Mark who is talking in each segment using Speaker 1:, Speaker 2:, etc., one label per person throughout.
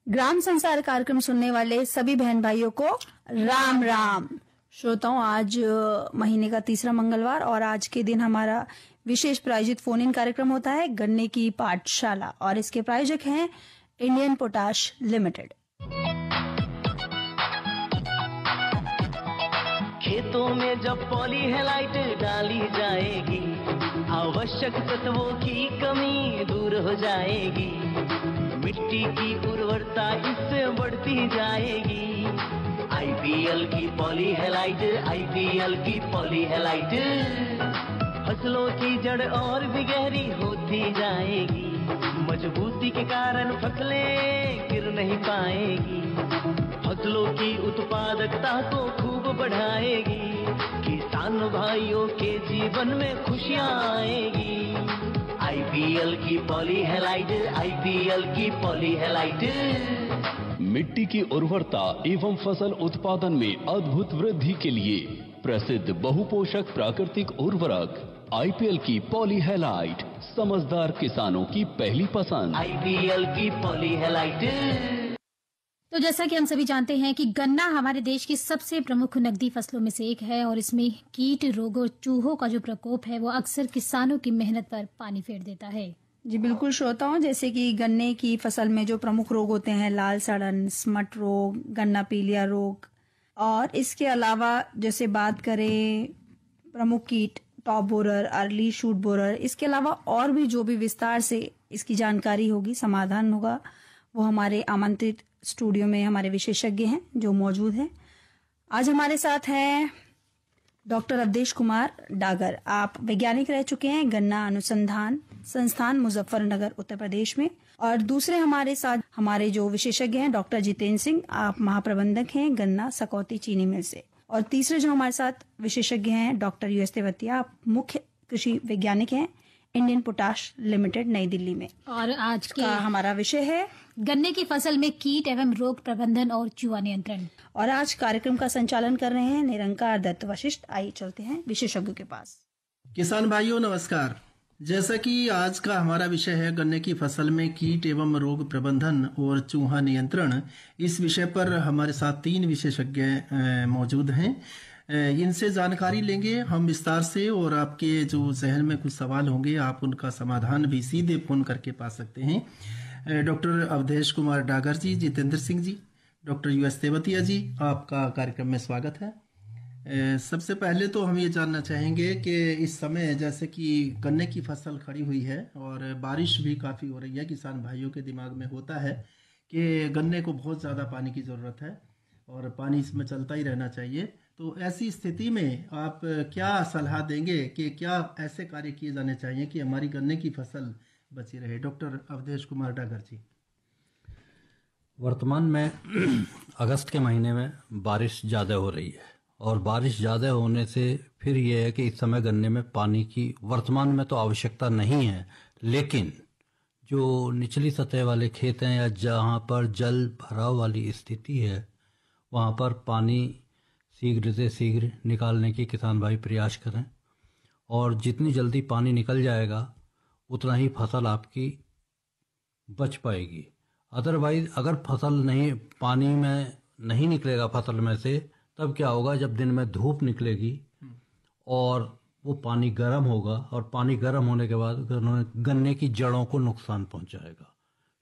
Speaker 1: ग्राम संसार कार्यक्रम सुनने वाले सभी बहन भाइयों को राम राम। श्रोताओं, आज महीने का तीसरा मंगलवार और आज के दिन हमारा विशेष प्रायोजित फोन इन कार्यक्रम होता है गन्ने की पाठशाला और इसके प्रायोजक हैं इंडियन पोटाश लिमिटेड।
Speaker 2: खेतों में जब पॉलीहेलाइट डाली जाएगी, आवश्यक तत्वों की कमी दूर हो जाएगी, मिट्टी की उर्वरता इससे बढ़ती जाएगी। आईपीएल की पॉलीहेलाइट, आईपीएल की पॉलीहेलाइट फसलों की जड़ और भी गहरी होती जाएगी, मजबूती के कारण फसलें गिर नहीं पाएगी, फसलों की उत्पादकता को खूब बढ़ाएगी, किसान भाइयों के जीवन में खुशियां आएगी। आईपीएल की पॉलीहेलाइट, आईपीएल की पॉलीहेलाइट
Speaker 3: मिट्टी की उर्वरता एवं फसल उत्पादन में अद्भुत वृद्धि के लिए प्रसिद्ध बहुपोषक प्राकृतिक उर्वरक आईपीएल की पॉलीहेलाइट समझदार किसानों की पहली पसंद।
Speaker 2: आईपीएल की पॉलीहेलाइट।
Speaker 4: तो जैसा कि हम सभी जानते हैं कि गन्ना हमारे देश की सबसे प्रमुख नकदी फसलों में से एक है और इसमें कीट रोगों चूहों का जो प्रकोप है वो अक्सर किसानों की मेहनत पर पानी फेर देता है।
Speaker 1: जी बिल्कुल श्रोताओं, जैसे कि गन्ने की फसल में जो प्रमुख रोग होते हैं लाल सड़न, स्मट रोग, गन्ना पीलिया रोग और इसके अलावा जैसे बात करें प्रमुख कीट top borer, early shoot borer, इसके अलावा और भी जो भी विस्तार से इसकी जानकारी होगी, समाधान होगा, वो हमारे आमंत्रित स्टूडियो में हमारे विशेषज्ञ हैं जो मौजूद हैं। आज हमारे साथ हैं डॉक्टर अवधेश कुमार डागर। आप वैज्ञानिक रह चुके हैं गन्ना अनुसंधान संस्थान मुजफ्फरनगर उत्तर प्रदेश में। और दूसरे हमारे साथ हमारे जो विशेषज्ञ हैं डॉक्टर जितेंद्र सिंह, आप महाप्रबंधक हैं गन्ना सकौती चीनी मिल से। और तीसरे जो हमारे साथ विशेषज्ञ हैं डॉक्टर यूएस तेवतिया, आप मुख्य कृषि वैज्ञानिक हैं इंडियन पोटाश लिमिटेड नई दिल्ली में।
Speaker 4: और आज का
Speaker 1: हमारा विषय है
Speaker 4: गन्ने की फसल में कीट एवं रोग प्रबंधन और चूहा नियंत्रण।
Speaker 1: और आज कार्यक्रम का संचालन कर रहे हैं निरंकार दत्त वशिष्ठ। आइए चलते हैं विशेषज्ञों के पास।
Speaker 5: किसान भाइयों नमस्कार। जैसा कि आज का हमारा विषय है गन्ने की फसल में कीट एवं रोग प्रबंधन और चूहा नियंत्रण, इस विषय पर हमारे साथ 3 विशेषज्ञ मौजूद हैं। इनसे जानकारी लेंगे हम विस्तार से और आपके जो जहन में कुछ सवाल होंगे आप उनका समाधान भी सीधे फोन करके पा सकते हैं। डॉक्टर अवधेश कुमार डागर जी, जितेंद्र सिंह जी, डॉक्टर यूएस तेवतिया जी, आपका कार्यक्रम में स्वागत है। सबसे पहले तो हम ये जानना चाहेंगे कि इस समय जैसे कि गन्ने की फसल खड़ी हुई है और बारिश भी काफ़ी हो रही है, किसान भाइयों के दिमाग में होता है कि गन्ने को बहुत ज़्यादा पानी की ज़रूरत है और पानी इसमें चलता ही रहना चाहिए। तो ऐसी स्थिति में आप क्या सलाह देंगे कि क्या ऐसे कार्य किए जाने चाहिए कि हमारी गन्ने की फसल बची रहे? डॉक्टर अवधेश कुमार डागर जी।
Speaker 6: वर्तमान में अगस्त के महीने में बारिश ज़्यादा हो रही है और बारिश ज़्यादा होने से फिर ये है कि इस समय गन्ने में पानी की वर्तमान में तो आवश्यकता नहीं है, लेकिन जो निचली सतह वाले खेत हैं या जहाँ पर जल भराव वाली स्थिति है वहाँ पर पानी शीघ्र से शीघ्र निकालने की किसान भाई प्रयास करें और जितनी जल्दी पानी निकल जाएगा उतना ही फसल आपकी बच पाएगी। अदरवाइज अगर फसल नहीं पानी में नहीं निकलेगा फसल में से, तब क्या होगा जब दिन में धूप निकलेगी और वो पानी गर्म होगा और पानी गर्म होने के बाद गन्ने की जड़ों को नुकसान पहुंचाएगा,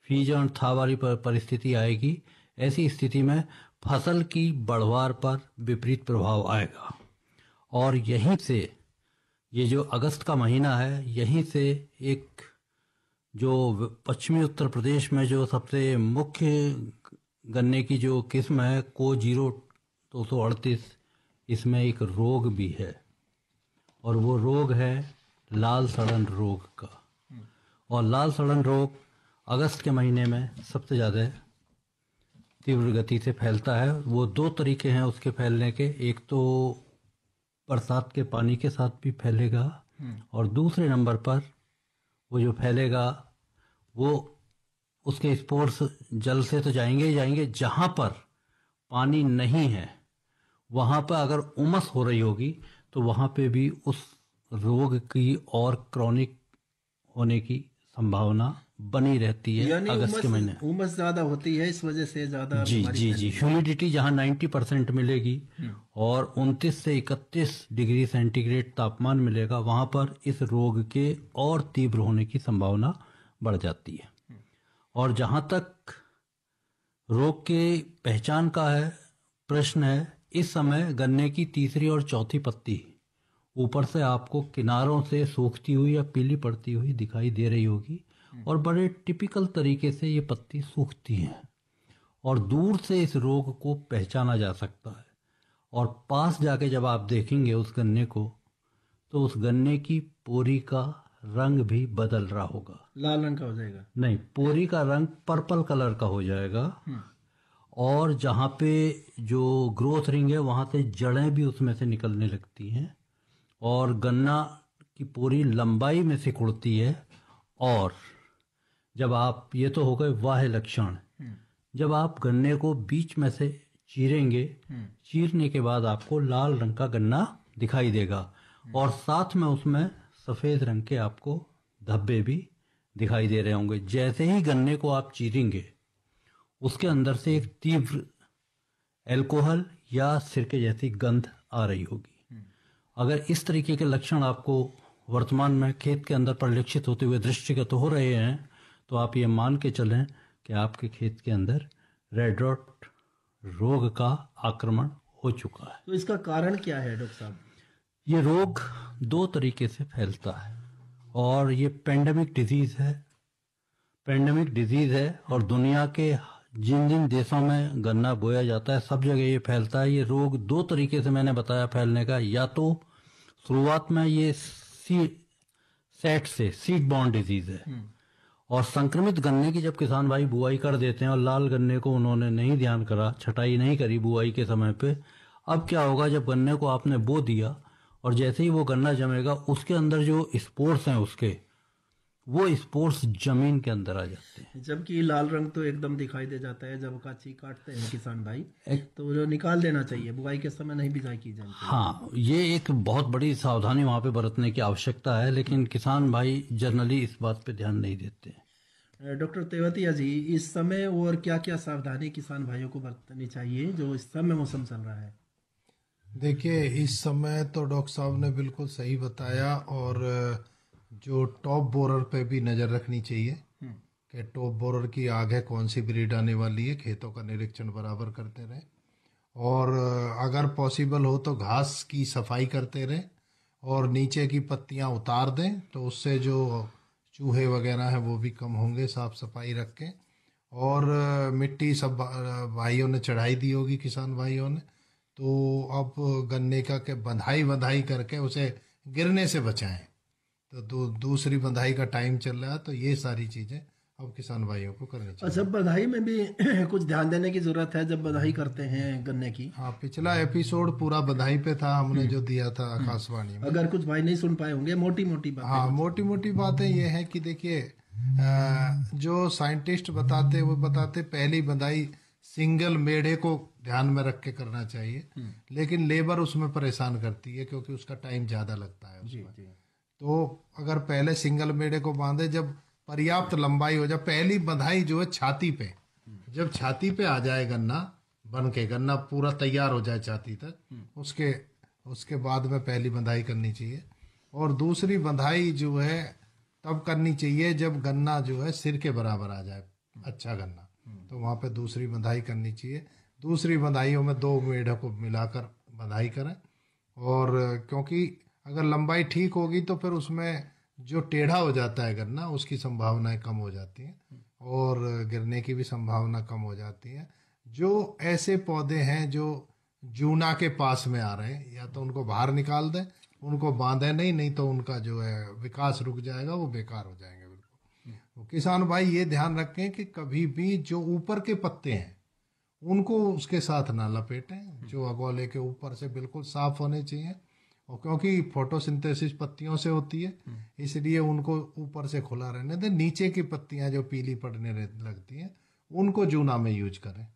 Speaker 6: फीज और था वाली परिस्थिति आएगी। ऐसी स्थिति में फसल की बढ़वार पर विपरीत प्रभाव आएगा और यहीं से ये जो अगस्त का महीना है, यहीं से एक जो पश्चिमी उत्तर प्रदेश में जो सबसे मुख्य गन्ने की जो किस्म है को 0238, इसमें एक रोग भी है और वो रोग है लाल सड़न रोग का। और लाल सड़न रोग अगस्त के महीने में सबसे ज़्यादा तीव्र गति से फैलता है। वो 2 तरीके हैं उसके फैलने के, एक तो बरसात के पानी के साथ भी फैलेगा और दूसरे नंबर पर वो जो फैलेगा वो उसके स्पोर्स जल से तो जाएंगे ही जाएंगे, जहाँ पर पानी नहीं है वहाँ पर अगर उमस हो रही होगी तो वहाँ पे भी उस रोग की और क्रॉनिक होने की संभावना बनी रहती है
Speaker 5: यानी
Speaker 6: अगस्त के महीने।
Speaker 5: उमस ज्यादा होती है, इस वजह से ज्यादा
Speaker 6: जी जी जी, ह्यूमिडिटी जहाँ 90% मिलेगी और 29 से 31 डिग्री सेंटीग्रेड तापमान मिलेगा, वहां पर इस रोग के और तीव्र होने की संभावना बढ़ जाती है। और जहां तक रोग के पहचान का है प्रश्न है, इस समय गन्ने की तीसरी और चौथी पत्ती ऊपर से आपको किनारों से सूखती हुई या पीली पड़ती हुई दिखाई दे रही होगी और बड़े टिपिकल तरीके से ये पत्ती सूखती हैं और दूर से इस रोग को पहचाना जा सकता है। और पास जाके जब आप देखेंगे उस गन्ने को, तो उस गन्ने की पोरी का रंग भी बदल रहा होगा।
Speaker 5: लाल रंग का हो जाएगा?
Speaker 6: नहीं, पोरी का रंग पर्पल कलर का हो जाएगा और जहाँ पे जो ग्रोथ रिंग है वहाँ से जड़ें भी उसमें से निकलने लगती हैं और गन्ना की पूरी लंबाई में सिकुड़ती है। और जब आप, ये तो हो गए वाह्य लक्षण, जब आप गन्ने को बीच में से चीरेंगे, चीरने के बाद आपको लाल रंग का गन्ना दिखाई देगा और साथ में उसमें सफ़ेद रंग के आपको धब्बे भी दिखाई दे रहे होंगे। जैसे ही गन्ने को आप चीरेंगे उसके अंदर से एक तीव्र अल्कोहल या सिरके जैसी गंध आ रही होगी। अगर इस तरीके के लक्षण आपको वर्तमान में खेत के अंदर परिलक्षित होते हुए दृष्टिगत हो रहे हैं, तो आप ये मान के चलें कि आपके खेत के अंदर रेड रॉट रोग का आक्रमण हो चुका है।
Speaker 5: तो इसका कारण क्या है डॉक्टर साहब?
Speaker 6: ये रोग दो तरीके से फैलता है और ये पेंडेमिक डिजीज है। पेंडेमिक डिजीज है और दुनिया के जिन जिन देशों में गन्ना बोया जाता है सब जगह ये फैलता है। ये रोग दो तरीके से मैंने बताया फैलने का, या तो शुरुआत में ये सीड बॉर्न डिजीज है और संक्रमित गन्ने की जब किसान भाई बुआई कर देते हैं और लाल गन्ने को उन्होंने नहीं ध्यान करा, छटाई नहीं करी बुआई के समय पे, अब क्या होगा, जब गन्ने को आपने बो दिया और जैसे ही वो गन्ना जमेगा उसके अंदर जो स्पोर्स हैं उसके, वो स्पोर्स जमीन के अंदर आ जाते हैं।
Speaker 5: जबकि लाल रंग तो एकदम दिखाई दे जाता है जब काची काटते हैं किसान भाई, तो जो निकाल देना चाहिए, बुआई के समय नहीं बिजाई की जाए।
Speaker 6: हाँ, ये एक बहुत बड़ी सावधानी वहाँ पे बरतने की आवश्यकता है, लेकिन किसान भाई जनरली इस बात पे ध्यान नहीं देते।
Speaker 5: डॉक्टर तेवतिया जी, इस समय और क्या क्या सावधानी किसान भाइयों को बरतनी चाहिए जो इस समय मौसम चल रहा है?
Speaker 7: देखिए, इस समय तो डॉक्टर साहब ने बिल्कुल सही बताया और जो टॉप बोरर पे भी नज़र रखनी चाहिए कि टॉप बोरर की आगे कौन सी ब्रीड आने वाली है। खेतों का निरीक्षण बराबर करते रहें और अगर पॉसिबल हो तो घास की सफाई करते रहें और नीचे की पत्तियां उतार दें, तो उससे जो चूहे वगैरह हैं वो भी कम होंगे। साफ सफाई रखें और मिट्टी सब भाइयों ने चढ़ाई दी होगी, किसान भाइयों ने, तो अब गन्ने का के बंधाई करके उसे गिरने से बचाएं। तो दूसरी बंधाई का टाइम चल रहा है, तो ये सारी चीज़ें अब किसान भाइयों को करनी चाहिए।
Speaker 5: अच्छा, बधाई में भी कुछ ध्यान देने की जरूरत है जब बधाई करते हैं गन्ने की।
Speaker 7: हाँ, पिछला एपिसोड पूरा बधाई पे था, हमने जो दिया था आकाशवाणी में।
Speaker 5: अगर कुछ भाई नहीं सुन पाए होंगे, मोटी मोटी बातें।
Speaker 7: हाँ, मोटी मोटी बातें ये है कि देखिए, जो साइंटिस्ट बताते पहली बधाई सिंगल मेढ़े को ध्यान में रख के करना चाहिए, लेकिन लेबर उसमें परेशान करती है क्योंकि उसका टाइम ज़्यादा लगता है उसमें। तो अगर पहले सिंगल मेढ़े को बांधे, जब पर्याप्त लंबाई हो जाए, पहली बंधाई जो है छाती पे, जब छाती पे आ जाए गन्ना बन के, गन्ना पूरा तैयार हो जाए छाती तक, उसके बाद में पहली बंधाई करनी चाहिए। और दूसरी बंधाई जो है तब करनी चाहिए जब गन्ना जो है सिर के बराबर आ जाए, अच्छा गन्ना, तो वहाँ पे दूसरी बंधाई करनी चाहिए। दूसरी बंधाइयों में 2 मेढ़ों को मिलाकर बंधाई करें, और क्योंकि अगर लंबाई ठीक होगी तो फिर उसमें जो टेढ़ा हो जाता है गन्ना, उसकी संभावनाएं कम हो जाती हैं और गिरने की भी संभावना कम हो जाती है। जो ऐसे पौधे हैं जो जूना के पास में आ रहे हैं, या तो उनको बाहर निकाल दें, उनको बांधे नहीं तो उनका जो है विकास रुक जाएगा, वो बेकार हो जाएंगे बिल्कुल। तो किसान भाई ये ध्यान रखें कि कभी भी जो ऊपर के पत्ते हैं उनको उसके साथ ना लपेटें, जो अगोले के ऊपर से बिल्कुल साफ होने चाहिए। और क्योंकि फोटोसिंथेसिस पत्तियों से होती है, इसलिए उनको ऊपर से खुला रहने दें। नीचे की पत्तियां जो पीली पड़ने लगती हैं उनको जूना में यूज करें।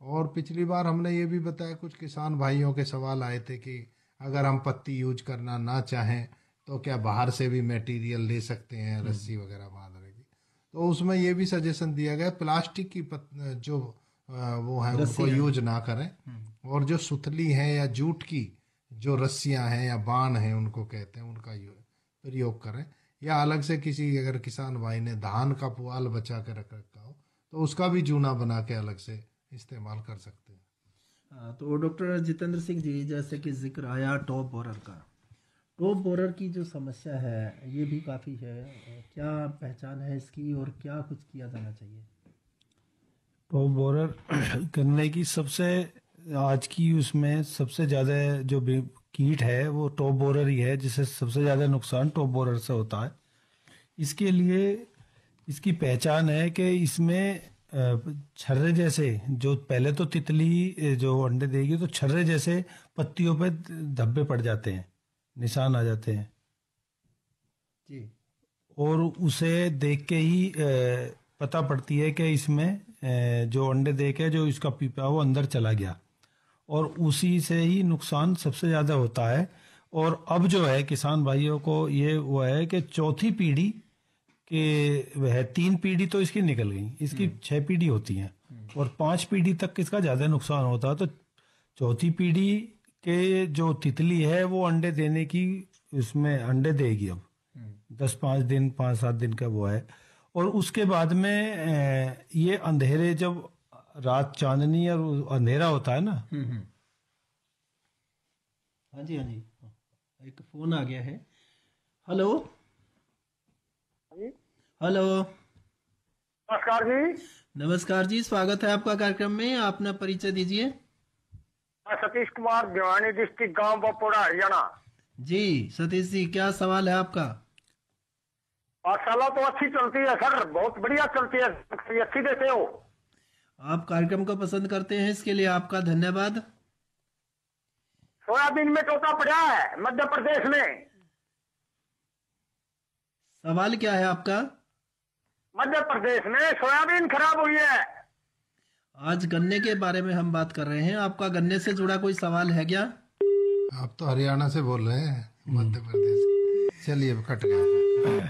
Speaker 7: और पिछली बार हमने ये भी बताया, कुछ किसान भाइयों के सवाल आए थे कि अगर हम पत्ती यूज करना ना चाहें तो क्या बाहर से भी मटेरियल ले सकते हैं, रस्सी वगैरह बांधने की। तो उसमें ये भी सजेशन दिया गया प्लास्टिक की जो वो है उनको यूज ना करें, और जो सुतली है या जूट की जो रस्सियां हैं या बाण हैं उनको कहते हैं, उनका प्रयोग करें। या अलग से किसी अगर किसान भाई ने धान का पुआल बचा के रख रखा हो तो उसका भी जूना बना के अलग से इस्तेमाल कर सकते हैं।
Speaker 5: तो डॉक्टर जितेंद्र सिंह जी, जैसे कि जिक्र आया टॉप बोरर का, टॉप बोरर की जो समस्या है ये भी काफ़ी है, क्या पहचान है इसकी और क्या कुछ किया जाना चाहिए?
Speaker 8: टॉप बोरर करने की सबसे आज की उसमें सबसे ज़्यादा जो कीट है वो टॉप बोरर ही है, जिससे सबसे ज़्यादा नुकसान टॉप बोरर से होता है। इसके लिए इसकी पहचान है कि इसमें छर्रे जैसे, जो पहले तो तितली जो अंडे देगी तो छर्रे जैसे पत्तियों पे धब्बे पड़ जाते हैं, निशान आ जाते हैं
Speaker 5: जी, और
Speaker 8: उसे देख के ही पता पड़ती है कि इसमें जो अंडे दे के जो इसका पीपा वो अंदर चला गया, और उसी से ही नुकसान सबसे ज़्यादा होता है। और अब जो है किसान भाइयों को ये हुआ है कि चौथी पीढ़ी के वह 3 पीढ़ी तो इसकी निकल गई, इसकी 6 पीढ़ी होती हैं और 5 पीढ़ी तक इसका ज़्यादा नुकसान होता है। तो चौथी पीढ़ी के जो तितली है वो अंडे देने की, उसमें अंडे देगी अब 5 दिन 5-7 दिन का वो है। और उसके बाद में ये अंधेरे, जब रात चांदनी और अंधेरा होता है ना।
Speaker 5: हाँ जी, हाँ जी, एक फोन आ गया है। हेलो हेलो,
Speaker 9: नमस्कार जी।
Speaker 5: नमस्कार जी, स्वागत है आपका कार्यक्रम में। आप अपना परिचय दीजिए।
Speaker 9: मैं सतीश कुमार, भिवानी डिस्ट्रिक्ट, गांव बपोड़ा, हरियाणा।
Speaker 5: जी सतीश जी, क्या सवाल है आपका?
Speaker 9: पाठशाला तो अच्छी चलती है सर, बहुत बढ़िया चलती है, अच्छी देते हो
Speaker 5: आप। कार्यक्रम को पसंद करते हैं, इसके लिए आपका धन्यवाद।
Speaker 9: सोयाबीन में टोटा पड़ा है मध्य प्रदेश में।
Speaker 5: सवाल क्या है आपका?
Speaker 9: मध्य प्रदेश में सोयाबीन खराब हुई है।
Speaker 5: आज गन्ने के बारे में हम बात कर रहे हैं, आपका गन्ने से जुड़ा कोई सवाल है क्या?
Speaker 7: आप तो हरियाणा से बोल रहे हैं, मध्य प्रदेश। चलिए, कट गया।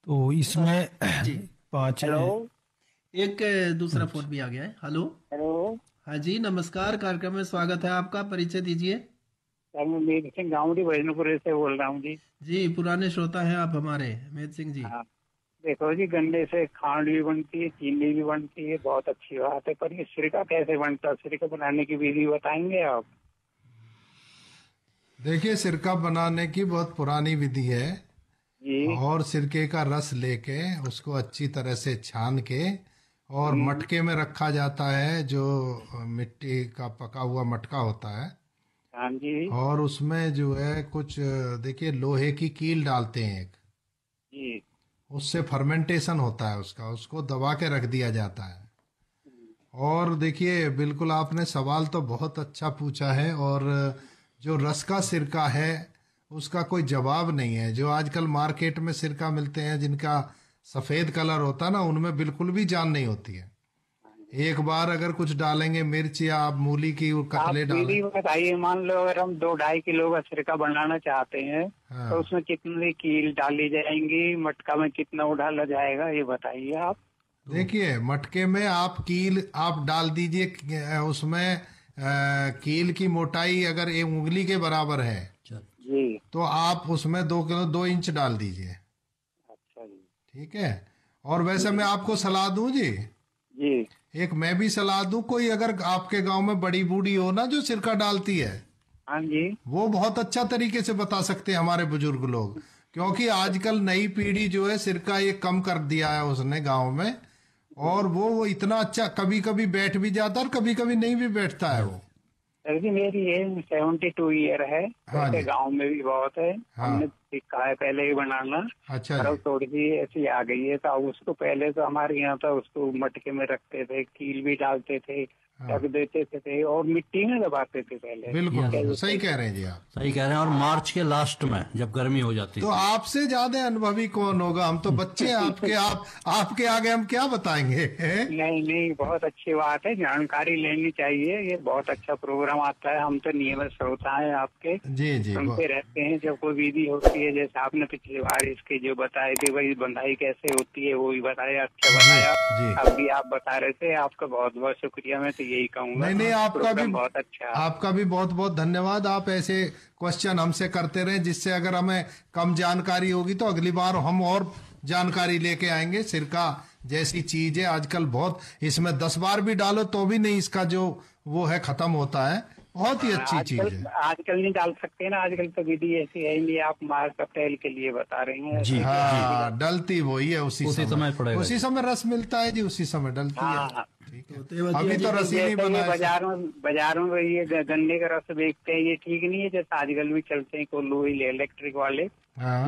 Speaker 8: तो इसमें 5
Speaker 5: एक दूसरा फोन भी आ गया है। हेलो
Speaker 9: हेलो,
Speaker 5: हाँ जी, नमस्कार, कार्यक्रम में स्वागत है आपका। परिचय दीजिए।
Speaker 9: सर मैं मेद सिंह गाँवडी भजनपुर से बोल रहा हूँ जी।
Speaker 5: जी, पुराने श्रोता हैं आप हमारे, मेद सिंह जी।
Speaker 9: हाँ, देखो जी, गन्ने से खांड भी बनती है, चीनी भी बनती है, बहुत अच्छी बात है, पर ये सिरका कैसे बनता है? सिरका बनाने की विधि बताएंगे आप?
Speaker 7: देखिए, सिरका बनाने की बहुत पुरानी विधि है
Speaker 9: जी।
Speaker 7: और सिरके का रस लेके उसको अच्छी तरह से छान के और मटके में रखा जाता है, जो मिट्टी का पका हुआ मटका होता है।
Speaker 9: हाँ जी।
Speaker 7: और उसमें जो है कुछ, देखिए, लोहे की कील डालते हैं एक
Speaker 9: जी।
Speaker 7: उससे फर्मेंटेशन होता है उसका, उसको दबा के रख दिया जाता है। और देखिए, बिल्कुल आपने सवाल तो बहुत अच्छा पूछा है, और जो रस का सिरका है उसका कोई जवाब नहीं है। जो आजकल मार्केट में सिरका मिलते हैं जिनका सफ़ेद कलर होता है ना, उनमें बिल्कुल भी जान नहीं होती है। एक बार अगर कुछ डालेंगे, मिर्च या आप मूली की कतले डालें।
Speaker 9: बताइए, मान लो अगर हम 2-2.5 किलो का सिरका बनाना चाहते हैं,
Speaker 7: हाँ।
Speaker 9: तो उसमें कितनी कील डाली जाएंगी, मटका में कितना डाला जाएगा, ये बताइए आप।
Speaker 7: देखिए, मटके में आप कील आप डाल दीजिए, उसमें कील की मोटाई अगर 1 उंगली के बराबर है
Speaker 9: जी,
Speaker 7: तो आप उसमें 2 किलो 2 इंच डाल दीजिए।
Speaker 9: अच्छा जी,
Speaker 7: ठीक है। और वैसे मैं आपको सलाह दूं जी, एक मैं भी सलाह दूं, कोई अगर आपके गांव में बड़ी बूढ़ी हो ना जो सिरका डालती है,
Speaker 9: हाँ जी,
Speaker 7: वो बहुत अच्छा तरीके से बता सकते हैं हमारे बुजुर्ग लोग। क्योंकि आजकल नई पीढ़ी जो है सिरका ये कम कर दिया है उसने गांव में, और वो इतना अच्छा कभी कभी बैठ भी जाता है और कभी कभी नहीं भी बैठता है वो।
Speaker 9: सर जी, मेरी एज 72 ईयर है।
Speaker 7: हाँ जी।
Speaker 9: गाँव में भी बहुत है।
Speaker 7: हाँ।
Speaker 9: हमने सीखा है पहले ही बनाना।
Speaker 7: अच्छा
Speaker 9: और
Speaker 7: जी।
Speaker 9: अब थोड़ी सी ऐसी आ गई है, तो उसको पहले तो हमारे यहाँ था, उसको मटके में रखते थे, कील भी डालते थे, ढक देते थे और मिट्टी में दबाते थे पहले।
Speaker 7: बिल्कुल सही कह रहे हैं जी आप,
Speaker 6: सही कह रहे हैं। और मार्च के लास्ट में जब गर्मी हो जाती
Speaker 7: तो
Speaker 6: है।
Speaker 7: आपसे ज्यादा अनुभवी कौन होगा? हम तो बच्चे आपके आपके आगे हम क्या बताएंगे?
Speaker 9: नहीं नहीं, बहुत अच्छी बात है, जानकारी लेनी चाहिए। ये बहुत अच्छा प्रोग्राम आता है, हम तो नियमित श्रोता हैं आपके,
Speaker 7: जी जी,
Speaker 9: सुनते रहते हैं जब कोई विधि होती है। जैसे आपने पिछली बार इसके जो बताए थे भाई बंधाई कैसे होती है वो भी बताया, अच्छा बताया।
Speaker 7: जी।
Speaker 9: अब भी आप बता रहे थे, आपका बहुत बहुत शुक्रिया। मैं तो यही कहूँगा,
Speaker 7: नहीं, आपका भी
Speaker 9: बहुत अच्छा,
Speaker 7: आपका भी बहुत बहुत धन्यवाद। आप ऐसे क्वेश्चन हमसे करते रहे, जिससे अगर हमें कम जानकारी होगी तो अगली बार हम और जानकारी लेके आएंगे। सिरका जैसी चीज है आजकल बहुत, इसमें 10 बार भी डालो तो भी नहीं इसका जो वो है खत्म होता है। बहुत ही अच्छी चीज है।
Speaker 9: आजकल नहीं डाल सकते ना, आजकल तो विधि ऐसी है नहीं। आप मार्च अप्रैल के लिए बता रहे हैं
Speaker 6: जी।
Speaker 7: हाँ, डलती वही है उसी समय
Speaker 6: पड़ेगा,
Speaker 7: उसी समय रस मिलता है जी, उसी समय डलती है। ठीक है, अभी तो रस ही नहीं बना है।
Speaker 9: बाजारों में ये गन्ने का रस बेचते हैं, ये ठीक नहीं है। जैसे आजकल भी चलते हैं कोल्हू इलेक्ट्रिक वाले,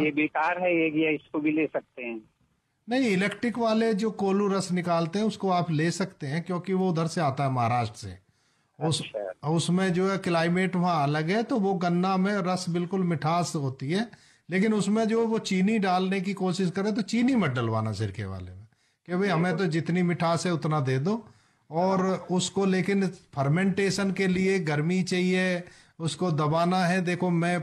Speaker 9: ये बेकार है ये, इसको भी ले सकते हैं।
Speaker 7: नहीं, इलेक्ट्रिक वाले जो कोल्हू रस निकालते हैं उसको आप ले सकते हैं, क्योंकि वो उधर से आता है महाराष्ट्र से। उसमें जो है क्लाइमेट वहाँ अलग है, तो वो गन्ना में रस बिल्कुल मिठास होती है। लेकिन उसमें जो वो चीनी डालने की कोशिश करे तो चीनी मत डलवाना सिरके वाले में, कि भाई हमें तो जितनी मिठास है उतना दे दो। और उसको लेकिन फर्मेंटेशन के लिए गर्मी चाहिए, उसको दबाना है। देखो, मैं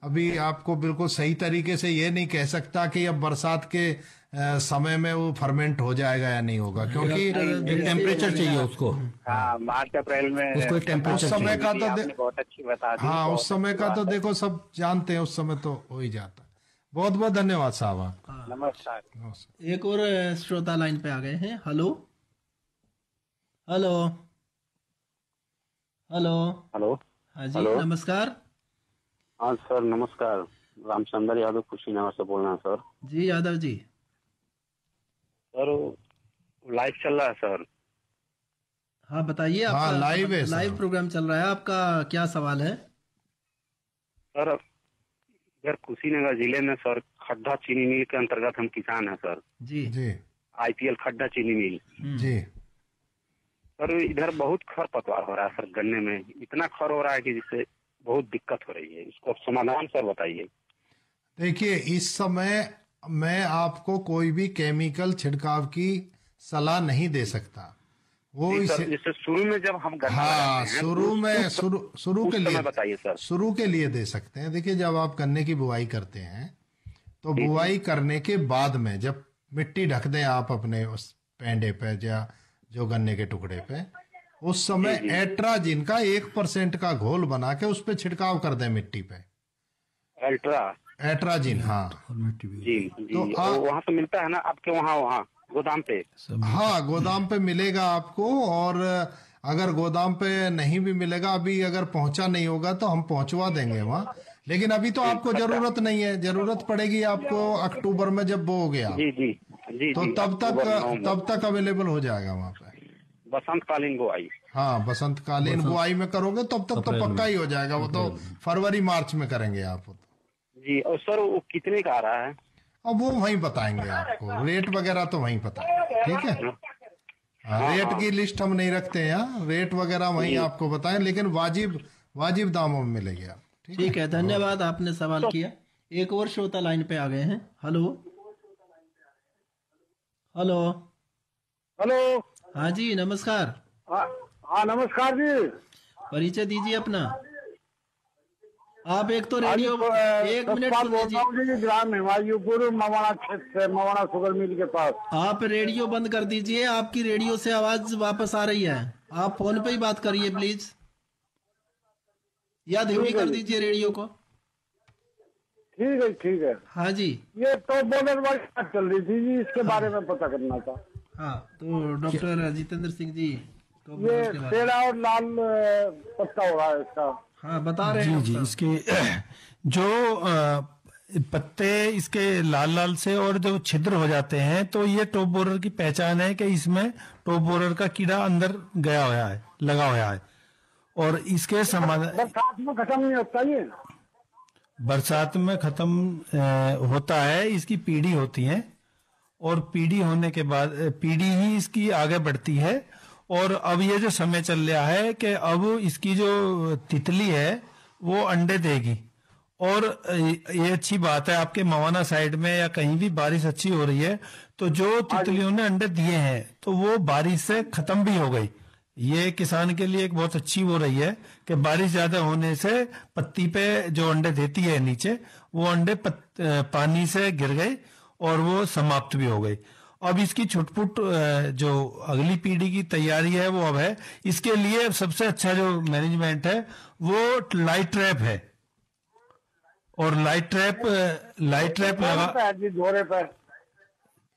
Speaker 7: अभी आपको बिल्कुल सही तरीके से ये नहीं कह सकता कि अब बरसात के समय में वो फर्मेंट हो जाएगा या नहीं होगा, क्योंकि
Speaker 6: एक टेम्परेचर चाहिए उसको।
Speaker 9: हाँ, मार्च अप्रैल में
Speaker 6: उसको टेम्परेचर
Speaker 7: उस समय का तो
Speaker 9: बहुत अच्छी बता दी।
Speaker 7: हाँ, उस समय का तो देखो सब जानते हैं, उस समय तो हो ही जाता। बहुत बहुत धन्यवाद साहब आपका।
Speaker 9: नमस्कार।
Speaker 5: एक और श्रोता लाइन पे आ गए हैं। Hello hello hello
Speaker 10: hello.
Speaker 5: हाँ जी, नमस्कार।
Speaker 10: हाँ सर, नमस्कार। रामचंद्र यादव कुशीनगर से बोल रहे हैं सर।
Speaker 5: जी यादव जी।
Speaker 10: सर लाइव चल रहा है सर?
Speaker 5: हाँ बताइए,
Speaker 7: हाँ,
Speaker 5: आपका
Speaker 7: लाइव है,
Speaker 5: लाइव प्रोग्राम चल रहा है। आपका क्या सवाल है?
Speaker 10: सर इधर कुशीनगर जिले में सर खड्डा चीनी मिल के अंतर्गत हम किसान हैं सर।
Speaker 5: जी
Speaker 7: जी
Speaker 10: IPL खड्डा चीनी मिल।
Speaker 7: जी
Speaker 10: सर इधर बहुत खर पतवार हो रहा है सर, गन्ने में इतना खर हो रहा है कि जिससे बहुत दिक्कत हो रही है। इसको समाधान सर बताइए।
Speaker 7: देखिए, इस समय मैं आपको कोई भी केमिकल छिड़काव की सलाह नहीं दे सकता। वो
Speaker 10: जैसे शुरू में जब हम गन्ना
Speaker 7: हाँ, शुरू में शुरू के लिए
Speaker 10: बताइए सर।
Speaker 7: शुरू के लिए दे सकते हैं। देखिए, जब आप गन्ने की बुआई करते हैं तो बुआई करने के बाद में जब मिट्टी ढक दें आप अपने उस पेंडे पे या जो गन्ने के टुकड़े पे, उस समय एट्राजिन का 1% का घोल बना के उस पे छिड़काव कर दें मिट्टी पे। एट्राजिन, हाँ
Speaker 10: जी जी। तो वहाँ पे मिलता है ना आपके वहाँ गोदाम पे?
Speaker 7: हाँ, गोदाम पे मिलेगा आपको। और अगर गोदाम पे नहीं भी मिलेगा, अभी अगर पहुंचा नहीं होगा तो हम पहुंचवा देंगे वहाँ। लेकिन अभी तो आपको जरूरत नहीं है, जरूरत पड़ेगी आपको अक्टूबर में जब बोओगे आप।
Speaker 10: जी जी जी।
Speaker 7: तो तब तक अवेलेबल हो जाएगा वहाँ पे।
Speaker 10: बसंतकालीन बुआई?
Speaker 7: हाँ, बसंतकालीन बुआई में करोगे तब तक तो पक्का ही हो जाएगा। वो तो फरवरी मार्च में करेंगे आप
Speaker 10: जी। और सर वो कितने का आ रहा है?
Speaker 7: अब वो वहीं बताएंगे आपको, रेट वगैरह तो वहीं बताएंगे। ठीक है, रेट की लिस्ट हम नहीं रखते हैं यहाँ, रेट वगैरह वहीं आपको बताएं, लेकिन वाजिब दामों में मिलेंगे आप।
Speaker 5: ठीक है, धन्यवाद, आपने सवाल किया। एक और श्रोता लाइन पे आ गए हैं। Hello hello
Speaker 11: hello.
Speaker 5: हाँ जी, नमस्कार।
Speaker 11: हाँ नमस्कार जी।
Speaker 5: परिचय दीजिए अपना। आप एक तो रेडियो एक मिनट सुन लीजिए।
Speaker 11: ग्राम हिमायूपुर मवाना क्षेत्र से, मवाना शुगर मिल के पास।
Speaker 5: आप रेडियो बंद कर दीजिए, आपकी रेडियो से आवाज वापस आ रही है। आप फोन पे ही बात करिए प्लीज, या धीमी कर दीजिए रेडियो को।
Speaker 11: ठीक है।
Speaker 5: हाँ जी,
Speaker 11: ये तो बॉर्डर वाली बात चल रही थी जी, इसके बारे में पता करना था।
Speaker 5: हाँ, तो डॉक्टर जितेंद्र सिंह जी
Speaker 11: ये टेढ़ा और लाल पत्ता हो रहा है इसका।
Speaker 5: हाँ, बता रहे हैं
Speaker 8: जी। इसके जो पत्ते इसके लाल से और जो छिद्र हो जाते हैं, तो ये टॉप बोरर की पहचान है कि इसमें टॉप बोरर का कीड़ा अंदर गया हुआ है, लगा हुआ है। और इसके समाधान
Speaker 11: बरसात में खत्म नहीं होता, ये
Speaker 8: बरसात में खत्म होता है। इसकी पीढ़ी होती है और पीढ़ी होने के बाद पीढ़ी ही इसकी आगे बढ़ती है और अब ये जो समय चल रहा है कि अब इसकी जो तितली है वो अंडे देगी। और ये अच्छी बात है, आपके मवाना साइड में या कहीं भी बारिश अच्छी हो रही है तो जो तितलियों ने अंडे दिए हैं तो वो बारिश से खत्म भी हो गई। ये किसान के लिए एक बहुत अच्छी हो रही है कि बारिश ज्यादा होने से पत्ती पे जो अंडे देती है नीचे, वो अंडे पानी से गिर गए और वो समाप्त भी हो गई। अब इसकी छुटपुट जो अगली पीढ़ी की तैयारी है वो अब है। इसके लिए सबसे अच्छा जो मैनेजमेंट है वो लाइट ट्रैप है। और लाइट ट्रैप लगा
Speaker 11: जोरे पर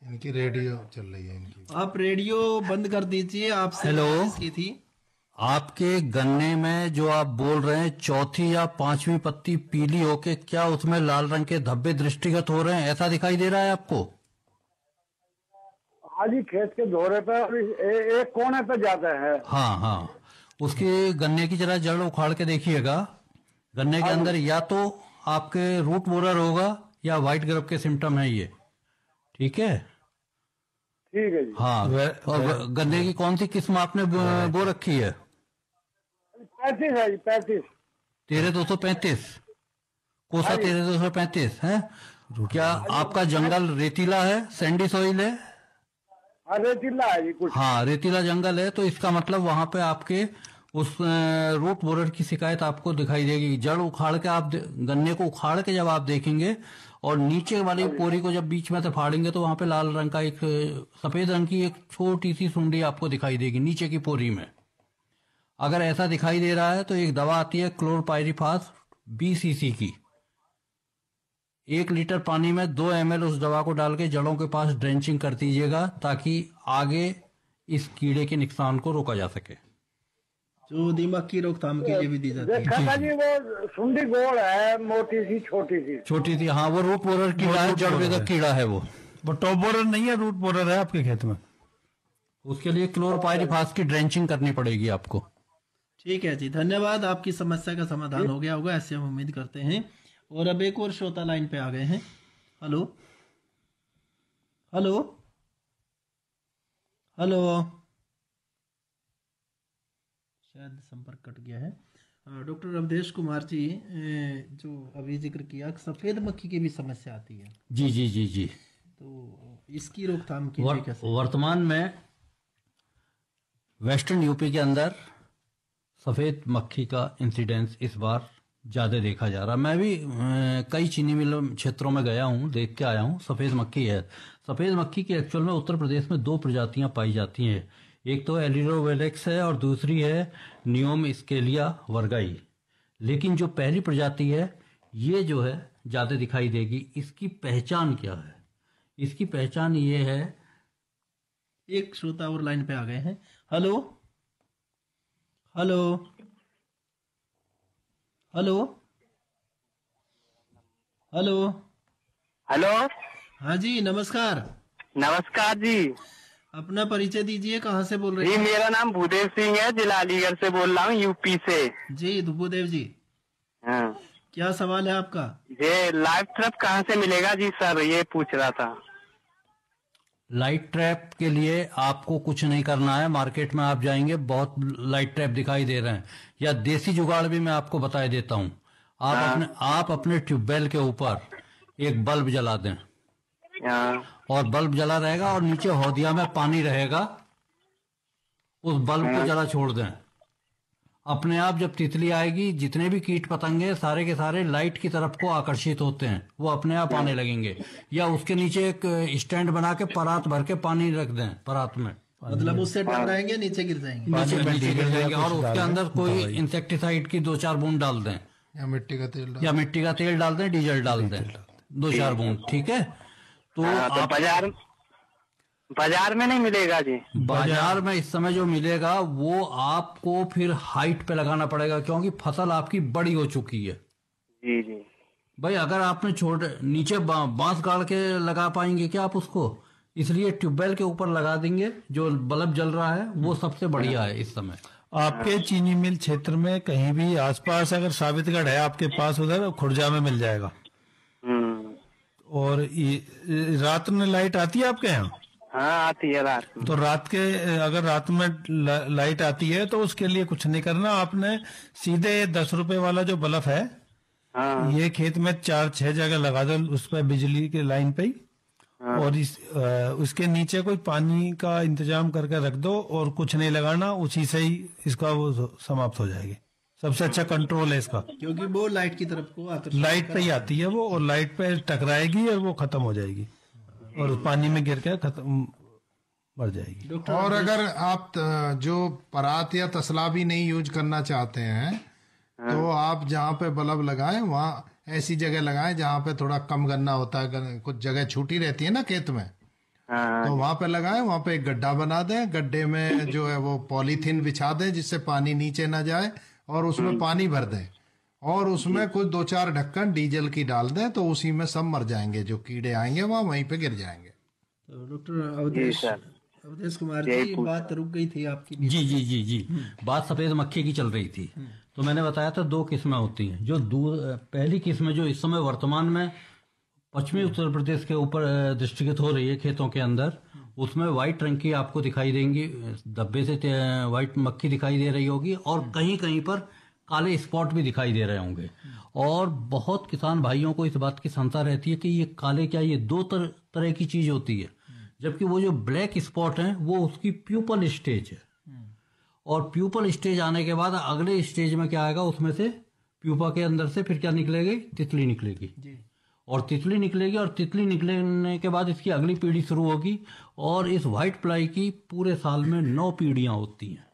Speaker 7: इनकी रेडियो चल रही है इनकी।
Speaker 5: आप रेडियो बंद कर दीजिए। आपसे
Speaker 6: हेलो।
Speaker 5: की थी
Speaker 6: आपके गन्ने में जो आप बोल रहे हैं चौथी या पांचवी पत्ती पीली होके, क्या उसमें लाल रंग के धब्बे दृष्टिगत हो रहे हैं? ऐसा दिखाई दे रहा है आपको?
Speaker 11: हाँ जी, खेत के जोरे पर एक कोने पे जाता है।
Speaker 6: हाँ हाँ, उसके गन्ने की जरा जड़ उखाड़ के देखिएगा। गन्ने के अंदर या तो आपके रूट बोरर होगा या व्हाइट ग्रब के सिम्टम है ये। ठीक है,
Speaker 11: ठीक है जी।
Speaker 6: हाँ। और गन्ने की कौन सी किस्म आपने बो रखी है?
Speaker 11: 35 है जी, 35
Speaker 6: 13-235 कोसा 13-235 है। क्या आपका जंगल रेतीला है, सैंडी सॉइल है?
Speaker 11: हाँ, रेतीला है जी कुछ।
Speaker 6: हाँ, रेतीला जंगल है तो इसका मतलब वहां पे आपके उस रूट बोरर की शिकायत आपको दिखाई देगी। जड़ उखाड़ के आप गन्ने को उखाड़ के जब आप देखेंगे और नीचे वाली पोरी को जब बीच में से फाड़ेंगे तो वहां पे लाल रंग का एक सफेद रंग की एक छोटी सी सुंडी आपको दिखाई देगी नीचे की पोरी में। अगर ऐसा दिखाई दे रहा है तो एक दवा आती है क्लोरपाइरिफास 20 cc की। 1 लीटर पानी में 2 ml उस दवा को डाल के जड़ों के पास ड्रेंचिंग कर दीजिएगा ताकि आगे इस कीड़े के नुकसान को रोका जा सके।
Speaker 5: जो दीमक की रोकथाम के लिए भी दी जाती है।
Speaker 11: देखा जी, वो सुंडी गोल है, मोटी सी छोटी सी।
Speaker 6: हाँ, वो रूट बोरर कीड़ा है, जड़ बेधक कीड़ा है वो
Speaker 8: टॉप बोरर नहीं है, रूट बोरर है आपके खेत में।
Speaker 6: उसके लिए क्लोरपाइरिफास की ड्रेंचिंग करनी पड़ेगी आपको।
Speaker 5: ठीक है जी, धन्यवाद। आपकी समस्या का समाधान हो गया होगा, ऐसे हम उम्मीद करते हैं। और अब एक और श्रोता लाइन पे आ गए हैं। हेलो हेलो हेलो, शायद संपर्क कट गया है। डॉक्टर अवधेश कुमार जी, जो अभी जिक्र किया, सफेद मक्खी की भी समस्या आती है।
Speaker 6: जी जी जी जी,
Speaker 5: तो इसकी रोकथाम के लिए कैसे?
Speaker 6: वर्तमान में वेस्टर्न यूपी के अंदर सफेद मक्खी का इंसिडेंस इस बार ज्यादा देखा जा रहा। मैं भी कई चीनी मिल क्षेत्रों में गया हूं, देख के आया हूं। सफेद मक्खी है। सफेद मक्खी की एक्चुअल में उत्तर प्रदेश में 2 प्रजातियां पाई जाती हैं। एक तो एलिरोवेलेक्स है और दूसरी है नियोम स्केलिया वर्गाई। लेकिन जो पहली प्रजाति है ये जो है ज्यादा दिखाई देगी। इसकी पहचान क्या है? इसकी पहचान ये है।
Speaker 5: एक श्रोता और लाइन पे आ गए हैं। Hello hello hello hello
Speaker 11: hello.
Speaker 5: हाँ जी, नमस्कार।
Speaker 11: नमस्कार जी।
Speaker 5: अपना परिचय दीजिए, कहाँ से बोल रहे हैं?
Speaker 11: जी, मेरा नाम भूदेव सिंह है, जिला अलीगढ़ से बोल रहा हूँ, यूपी से।
Speaker 5: जी भूदेव जी,
Speaker 11: हाँ,
Speaker 5: क्या सवाल है आपका?
Speaker 11: ये लाइट ट्रैप कहाँ से मिलेगा जी सर, ये पूछ रहा था।
Speaker 6: लाइट ट्रैप के लिए आपको कुछ नहीं करना है। मार्केट में आप जाएंगे, बहुत लाइट ट्रैप दिखाई दे रहे हैं। या देसी जुगाड़ भी मैं आपको बता देता हूँ। आप अपने ट्यूबवेल के ऊपर एक बल्ब जला दें और बल्ब जला रहेगा और नीचे हौदिया में पानी रहेगा। उस बल्ब को जला छोड़ दें। अपने आप जब तितली आएगी, जितने भी कीट पतंगे सारे के सारे लाइट की तरफ को आकर्षित होते हैं, वो अपने आप आने लगेंगे। या उसके नीचे एक स्टैंड बना के परात भर के पानी रख दें। परात में
Speaker 5: मतलब उससे टकराएंगे, नीचे गिर जाएंगे।
Speaker 6: नीचे गिर जाएंगे और उसके अंदर कोई इंसेक्टिसाइड की 2-4 बूंद डाल दें
Speaker 7: या मिट्टी का तेल
Speaker 6: डाल दें, डीजल डाल दें 2-4 बूंद। ठीक है। तो
Speaker 11: बाजार में नहीं मिलेगा जी?
Speaker 6: बाजार में इस समय जो मिलेगा वो आपको फिर हाइट पे लगाना पड़ेगा, क्योंकि फसल आपकी बड़ी हो चुकी है।
Speaker 11: जी जी
Speaker 6: भाई, अगर आपने छोटे नीचे बांस गाड़ के लगा पाएंगे क्या आप उसको? इसलिए ट्यूबवेल के ऊपर लगा देंगे। जो बल्ब जल रहा है वो सबसे बढ़िया है इस समय।
Speaker 8: आपके चीनी मिल क्षेत्र में कहीं भी आसपास अगर साबितगढ़ है आपके पास, उधर खुर्जा में मिल जाएगा। और रात में लाइट आती है आपके यहाँ?
Speaker 9: हाँ आती है रात में।
Speaker 8: तो रात के अगर रात में लाइट आती है तो उसके लिए कुछ नहीं करना, आपने सीधे 10 रुपए वाला जो बल्ब है,
Speaker 9: हाँ।
Speaker 8: ये खेत में 4-6 जगह लगा दो उस पर बिजली के लाइन पे ही,
Speaker 9: हाँ।
Speaker 8: और उसके नीचे कोई पानी का इंतजाम करके रख दो और कुछ नहीं लगाना, उसी से ही इसका वो समाप्त हो जाएगी। सबसे अच्छा कंट्रोल है इसका,
Speaker 5: क्योंकि वो लाइट की तरफ को
Speaker 8: लाइट पे ही आती है वो, और लाइट पे टकराएगी और वो खत्म हो जाएगी और पानी में गिर के खत्म मर जाएगी।
Speaker 7: और अगर आप जो परात या तसला भी नहीं यूज करना चाहते हैं तो आप जहाँ पे बल्ब लगाएं वहाँ ऐसी जगह लगाएं जहाँ पे थोड़ा कम गन्ना होता है, कुछ जगह छूटी रहती है ना खेत में, तो वहाँ पे लगाएं। वहाँ पे एक गड्ढा बना दें, गड्ढे में जो है वो पॉलीथीन बिछा दें जिससे पानी नीचे ना जाए, और उसमें पानी भर दें और उसमें कुछ 2-4 ढक्कन डीजल की डाल दें, तो उसी में सब मर जाएंगे, जो कीड़े आएंगे वहाँ वहीं पे गिर जाएंगे।
Speaker 5: तो डॉक्टर अवधेश कुमार जी, बात रुक गई थी आपकी।
Speaker 6: जी बात सफेद मक्खी की चल रही थी। तो मैंने बताया था 2 किस्में होती हैं। जो पहली किस्म जो इस समय वर्तमान में पश्चिमी उत्तर प्रदेश के ऊपर दृष्टिगत हो रही है खेतों के अंदर, उसमें व्हाइट रंग की आपको दिखाई देंगी, धब्बे से व्हाइट मक्खी दिखाई दे रही होगी, और कहीं कहीं पर काले स्पॉट भी दिखाई दे रहे होंगे। और बहुत किसान भाइयों को इस बात की शंका रहती है कि ये काले क्या, ये 2 तरह की चीज होती है, जबकि वो जो ब्लैक स्पॉट है वो उसकी प्यूपल स्टेज है। और प्यूपल स्टेज आने के बाद अगले स्टेज में क्या आएगा, उसमें से प्यूपा के अंदर से फिर क्या निकलेगी, तितली निकलेगी। और तितली निकलेगी, और तितली निकलने के बाद इसकी अगली पीढ़ी शुरू होगी। और इस व्हाइट फ्लाई की पूरे साल में 9 पीढ़ियां होती हैं,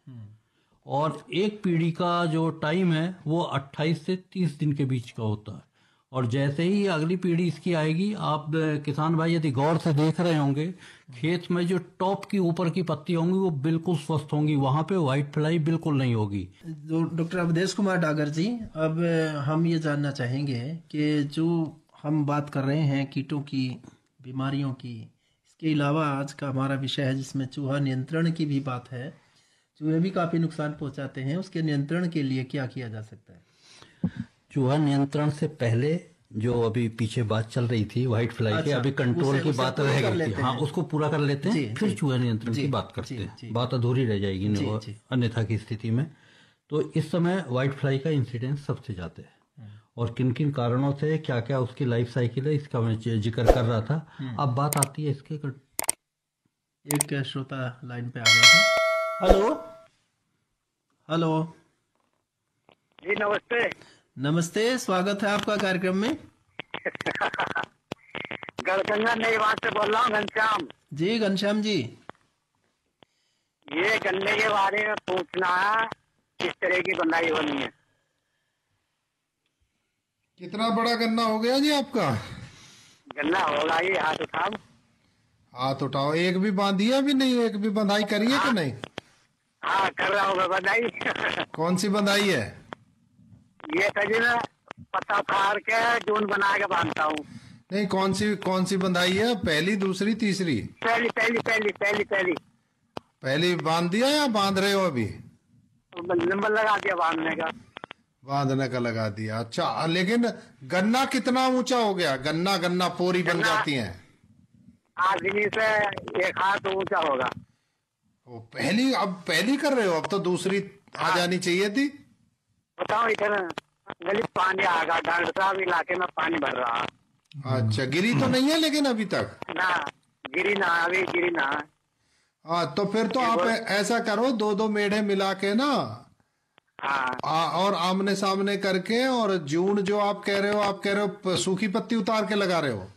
Speaker 6: और एक पीढ़ी का जो टाइम है वो 28 से 30 दिन के बीच का होता है। और जैसे ही अगली पीढ़ी इसकी आएगी, आप किसान भाई यदि गौर से देख रहे होंगे, खेत में जो टॉप की ऊपर की पत्ती होंगी वो बिल्कुल स्वस्थ होंगी, वहां पे व्हाइट फ्लाई बिल्कुल नहीं होगी।
Speaker 5: डॉक्टर अवधेश कुमार डागर जी, अब हम ये जानना चाहेंगे कि जो हम बात कर रहे हैं कीटों की, बीमारियों की, इसके अलावा आज का हमारा विषय है जिसमें चूहा नियंत्रण की भी बात है। चूहे भी काफी नुकसान पहुंचाते हैं, उसके नियंत्रण के लिए क्या किया जा सकता है?
Speaker 6: चूहा नियंत्रण से पहले जो अभी पीछे बात चल रही थी व्हाइट फ्लाई की, अभी कंट्रोल की बात रह गई थी, हाँ उसको पूरा कर लेते हैं, फिर चूहा नियंत्रण की बात करते हैं। बात अधूरी रह जाएगी अन्यथा की स्थिति में। तो इस समय व्हाइट फ्लाई का इंसिडेंस सबसे ज्यादा है, और किन किन कारणों से, क्या क्या उसकी लाइफ साइकिल है, इसका मैं जिक्र कर रहा था। अब बात आती है इसके
Speaker 5: एक श्रोता लाइन पे आ गए हैं। हेलो हेलो
Speaker 11: जी नमस्ते।
Speaker 5: नमस्ते, स्वागत है आपका कार्यक्रम में।
Speaker 11: गढ़गंगा नई बात से बोल रहा हूँ, घनश्याम
Speaker 5: जी। घनश्याम जी,
Speaker 11: ये गन्ने के बारे में पूछना है, किस तरह की बनाई होनी है।
Speaker 7: कितना बड़ा गन्ना हो गया जी आपका?
Speaker 11: गन्ना होगा ये, हाथ उठाओ।
Speaker 7: हाथ उठाओ। एक भी बांधी है अभी नहीं? एक भी बंधाई करी है कि नहीं?
Speaker 11: हाँ कर रहा होगा बंधाई।
Speaker 7: कौन सी बंधाई है?
Speaker 11: ये सजी में पत्ता फाड़ के जून बना के बांधता हूँ।
Speaker 7: नहीं, कौन सी बंधाई है? पहली, दूसरी, तीसरी?
Speaker 11: पहली पहली पहली पहली पहली
Speaker 7: पहली बांध दिया या बांध रहे हो अभी?
Speaker 11: नंबर लगा दिया बांधने का।
Speaker 7: बांधने का लगा दिया, अच्छा। लेकिन गन्ना कितना ऊंचा हो गया? गन्ना पोरी बन जाती है।
Speaker 11: आदमी से 1 हाथ ऊंचा होगा।
Speaker 7: वो पहली कर रहे हो? अब तो दूसरी आ जानी चाहिए थी।
Speaker 11: बताओ, इधर गली पानी आएगा, डॉक्टर साहब इलाके में पानी भर रहा।
Speaker 7: अच्छा, गिरी तो नहीं है लेकिन अभी तक?
Speaker 11: ना गिरी ना, अभी गिरी ना।
Speaker 7: हाँ, तो फिर तो आप ऐसा करो, 2-2 मेढ़े मिला के ना, और आमने सामने करके, और जून जो आप कह रहे हो सूखी पत्ती उतार के लगा रहे हो?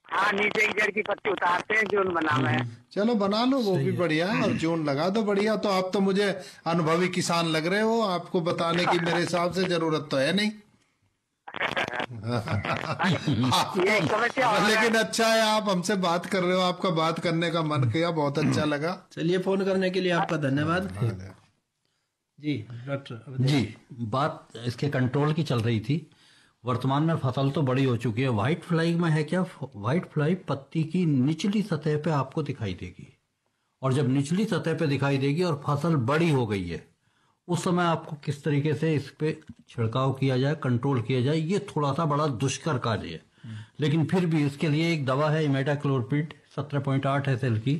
Speaker 11: हाँ, नीचे की जड़ की पत्ती उतारते हैं, जून बनाना है।
Speaker 7: चलो बना लो, वो भी बढ़िया है, और जून लगा दो, बढ़िया। तो आप तो मुझे अनुभवी किसान लग रहे हो, आपको बताने की मेरे हिसाब से जरूरत तो है नहीं। लेकिन अच्छा है आप हमसे बात कर रहे हो, आपका बात करने का मन किया, बहुत अच्छा लगा।
Speaker 5: चलिए, फोन करने के लिए आपका धन्यवाद। जी डॉक्टर
Speaker 6: जी, बात इसके कंट्रोल की चल रही थी। वर्तमान में फसल तो बड़ी हो चुकी है। व्हाइट फ्लाई में है क्या, व्हाइट फ्लाई पत्ती की निचली सतह पे आपको दिखाई देगी, और जब निचली सतह पे दिखाई देगी और फसल बड़ी हो गई है, उस समय आपको किस तरीके से इस पे छिड़काव किया जाए, कंट्रोल किया जाए, ये थोड़ा सा बड़ा दुष्कर कार्य है। लेकिन फिर भी इसके लिए एक दवा है इमेडाक्लोप्रिड 17.8 SL की,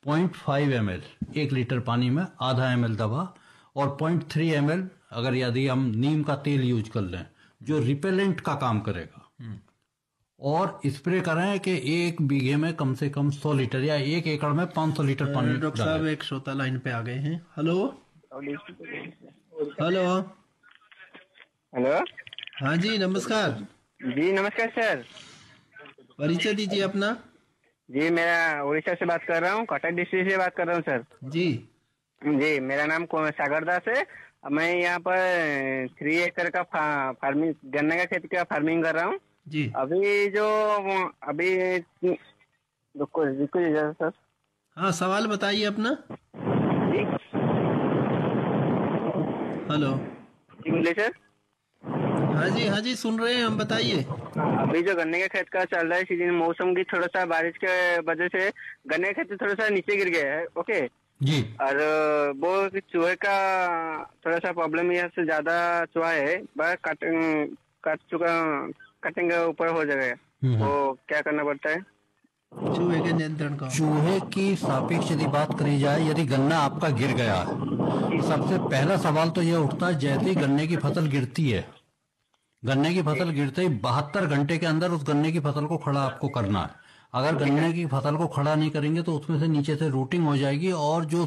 Speaker 6: 0.5 ml 1 लीटर पानी में आधा ml दवा, और 0.3 ml अगर यदि हम नीम का तेल यूज कर लें जो रिपेलेंट का काम करेगा, और स्प्रे करें कि 1 बीघे में कम से कम 100 लीटर या 1 एकड़ में 500 लीटर पानी।
Speaker 5: डॉक्टर साहब एक श्रोता लाइन पे आ गए हैं। हेलो हेलो
Speaker 12: हेलो,
Speaker 5: हाँ जी नमस्कार।
Speaker 12: जी नमस्कार सर।
Speaker 5: परिचय दीजिए अपना।
Speaker 12: जी मैं उड़ीसा से बात कर रहा हूँ, कटक डिस्ट्रिक्ट से बात कर रहा हूँ सर। जी मेरा नाम सागर दास है। मैं यहाँ पर 3 एकड़ का फार्मिंग, गन्ने का खेती का फार्मिंग कर रहा हूँ
Speaker 5: जी।
Speaker 12: अभी रुको सर।
Speaker 5: हाँ सवाल बताइए अपना।
Speaker 12: जी
Speaker 5: हेलो
Speaker 12: जी बोलिए सर।
Speaker 5: हाँ जी सुन रहे हैं हम, बताइए।
Speaker 12: अभी जो गन्ने के खेत का चल रहा है सीजन, मौसम की थोड़ा सा बारिश के वजह से गन्ने के खेत थोड़ा सा नीचे गिर गया है। ओके
Speaker 6: जी।
Speaker 12: और वो चूहे का थोड़ा सा प्रॉब्लम, यहाँ से ज्यादा चूहा है, बस कटेंगे ऊपर हो जाएगा। वो क्या करना पड़ता है
Speaker 5: चूहे के नियंत्रण का?
Speaker 6: चूहे की सापेक्ष यदि बात करी जाए, यदि गन्ना आपका गिर गया है, सबसे पहला सवाल तो यह उठता है, जैसे ही गन्ने की फसल गिरती है, गन्ने की फसल गिरते ही 72 घंटे के अंदर उस गन्ने की फसल को खड़ा आपको करना है। अगर गन्ने की फसल को खड़ा नहीं करेंगे तो उसमें से नीचे से रूटिंग हो जाएगी, और जो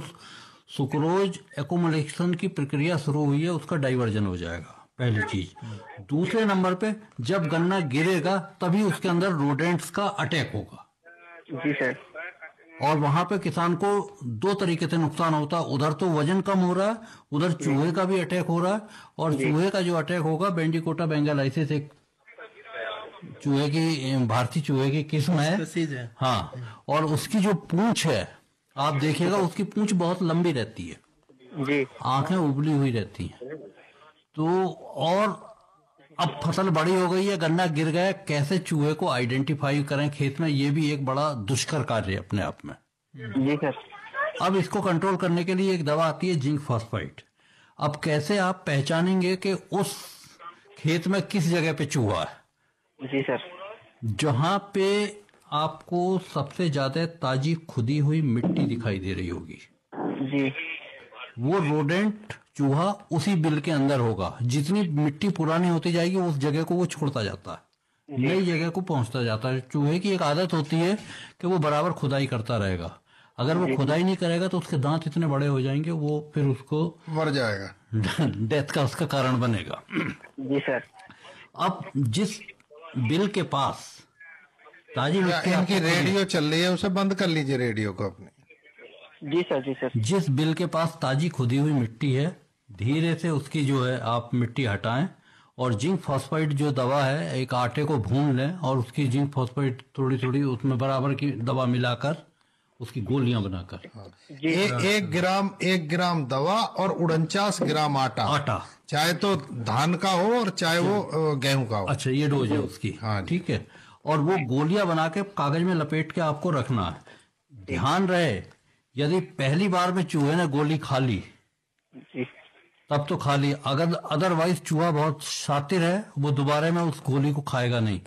Speaker 6: सुक्रोज एक्युमुलेशन की प्रक्रिया शुरू हुई है उसका डाइवर्जन हो जाएगा, पहली चीज। दूसरे नंबर पे जब गन्ना गिरेगा तभी उसके अंदर रोडेंट्स का अटैक होगा।
Speaker 12: जी सर।
Speaker 6: और वहां पे किसान को 2 तरीके से नुकसान होता है, उधर तो वजन कम हो रहा है, उधर चूहे का भी अटैक हो रहा है। और चूहे का जो अटैक होगा, बेंडिकोटा बेंगालाइसिस एक चूहे की, भारतीय चूहे की किस्म है। हाँ, और उसकी जो पूंछ है आप देखिएगा, उसकी पूंछ बहुत लंबी रहती है
Speaker 12: जी,
Speaker 6: आंखें उबली हुई रहती हैं। तो और अब फसल बड़ी हो गई है, गन्ना गिर गया, कैसे चूहे को आइडेंटिफाई करें खेत में, ये भी एक बड़ा दुष्कर कार्य है अपने आप में।
Speaker 12: जी सर।
Speaker 6: अब इसको कंट्रोल करने के लिए एक दवा आती है जिंक फॉस्फेट। अब कैसे आप पहचानेंगे कि उस खेत में किस जगह पे चूहा है?
Speaker 12: जी सर।
Speaker 6: जहां पे आपको सबसे ज्यादा ताजी खुदी हुई मिट्टी दिखाई दे रही होगी,
Speaker 12: जी,
Speaker 6: वो रोडेंट चूहा उसी बिल के अंदर होगा। जितनी मिट्टी पुरानी होती जाएगी उस जगह को वो छोड़ता जाता है, नई जगह को पहुंचता जाता है। चूहे की एक आदत होती है कि वो बराबर खुदाई करता रहेगा। अगर वो खुदाई नहीं करेगा तो उसके दांत इतने बड़े हो जाएंगे, वो फिर उसको
Speaker 7: मर जाएगा,
Speaker 6: डेथ का उसका कारण बनेगा।
Speaker 12: जी सर।
Speaker 6: अब जिस बिल के पास ताजी मिट्टी,
Speaker 7: इनकी रेडियो चल रही है, उसे बंद कर लीजिए रेडियो को अपने।
Speaker 12: जी सर। जी सर।
Speaker 6: जिस बिल के पास ताजी खुदी हुई मिट्टी है, धीरे से उसकी जो है आप मिट्टी हटाएं, और जिंक फॉस्फेट जो दवा है, एक आटे को भून लें और उसकी जिंक फॉस्फेट थोड़ी थोड़ी उसमें बराबर की दवा मिलाकर उसकी गोलियां बनाकर,
Speaker 7: 1 ग्राम दवा और 49 ग्राम आटा, चाहे तो धान का हो और चाहे वो गेहूं का हो।
Speaker 6: अच्छा, ये डोज है उसकी। हाँ, ठीक है। और वो गोलियां बना के कागज में लपेट के आपको रखना है। ध्यान रहे, यदि पहली बार में चूहे ने गोली खा ली तब तो खा ली, अगर अदरवाइज चूहा बहुत शातिर है, वो दोबारा में उस गोली को खाएगा नहीं।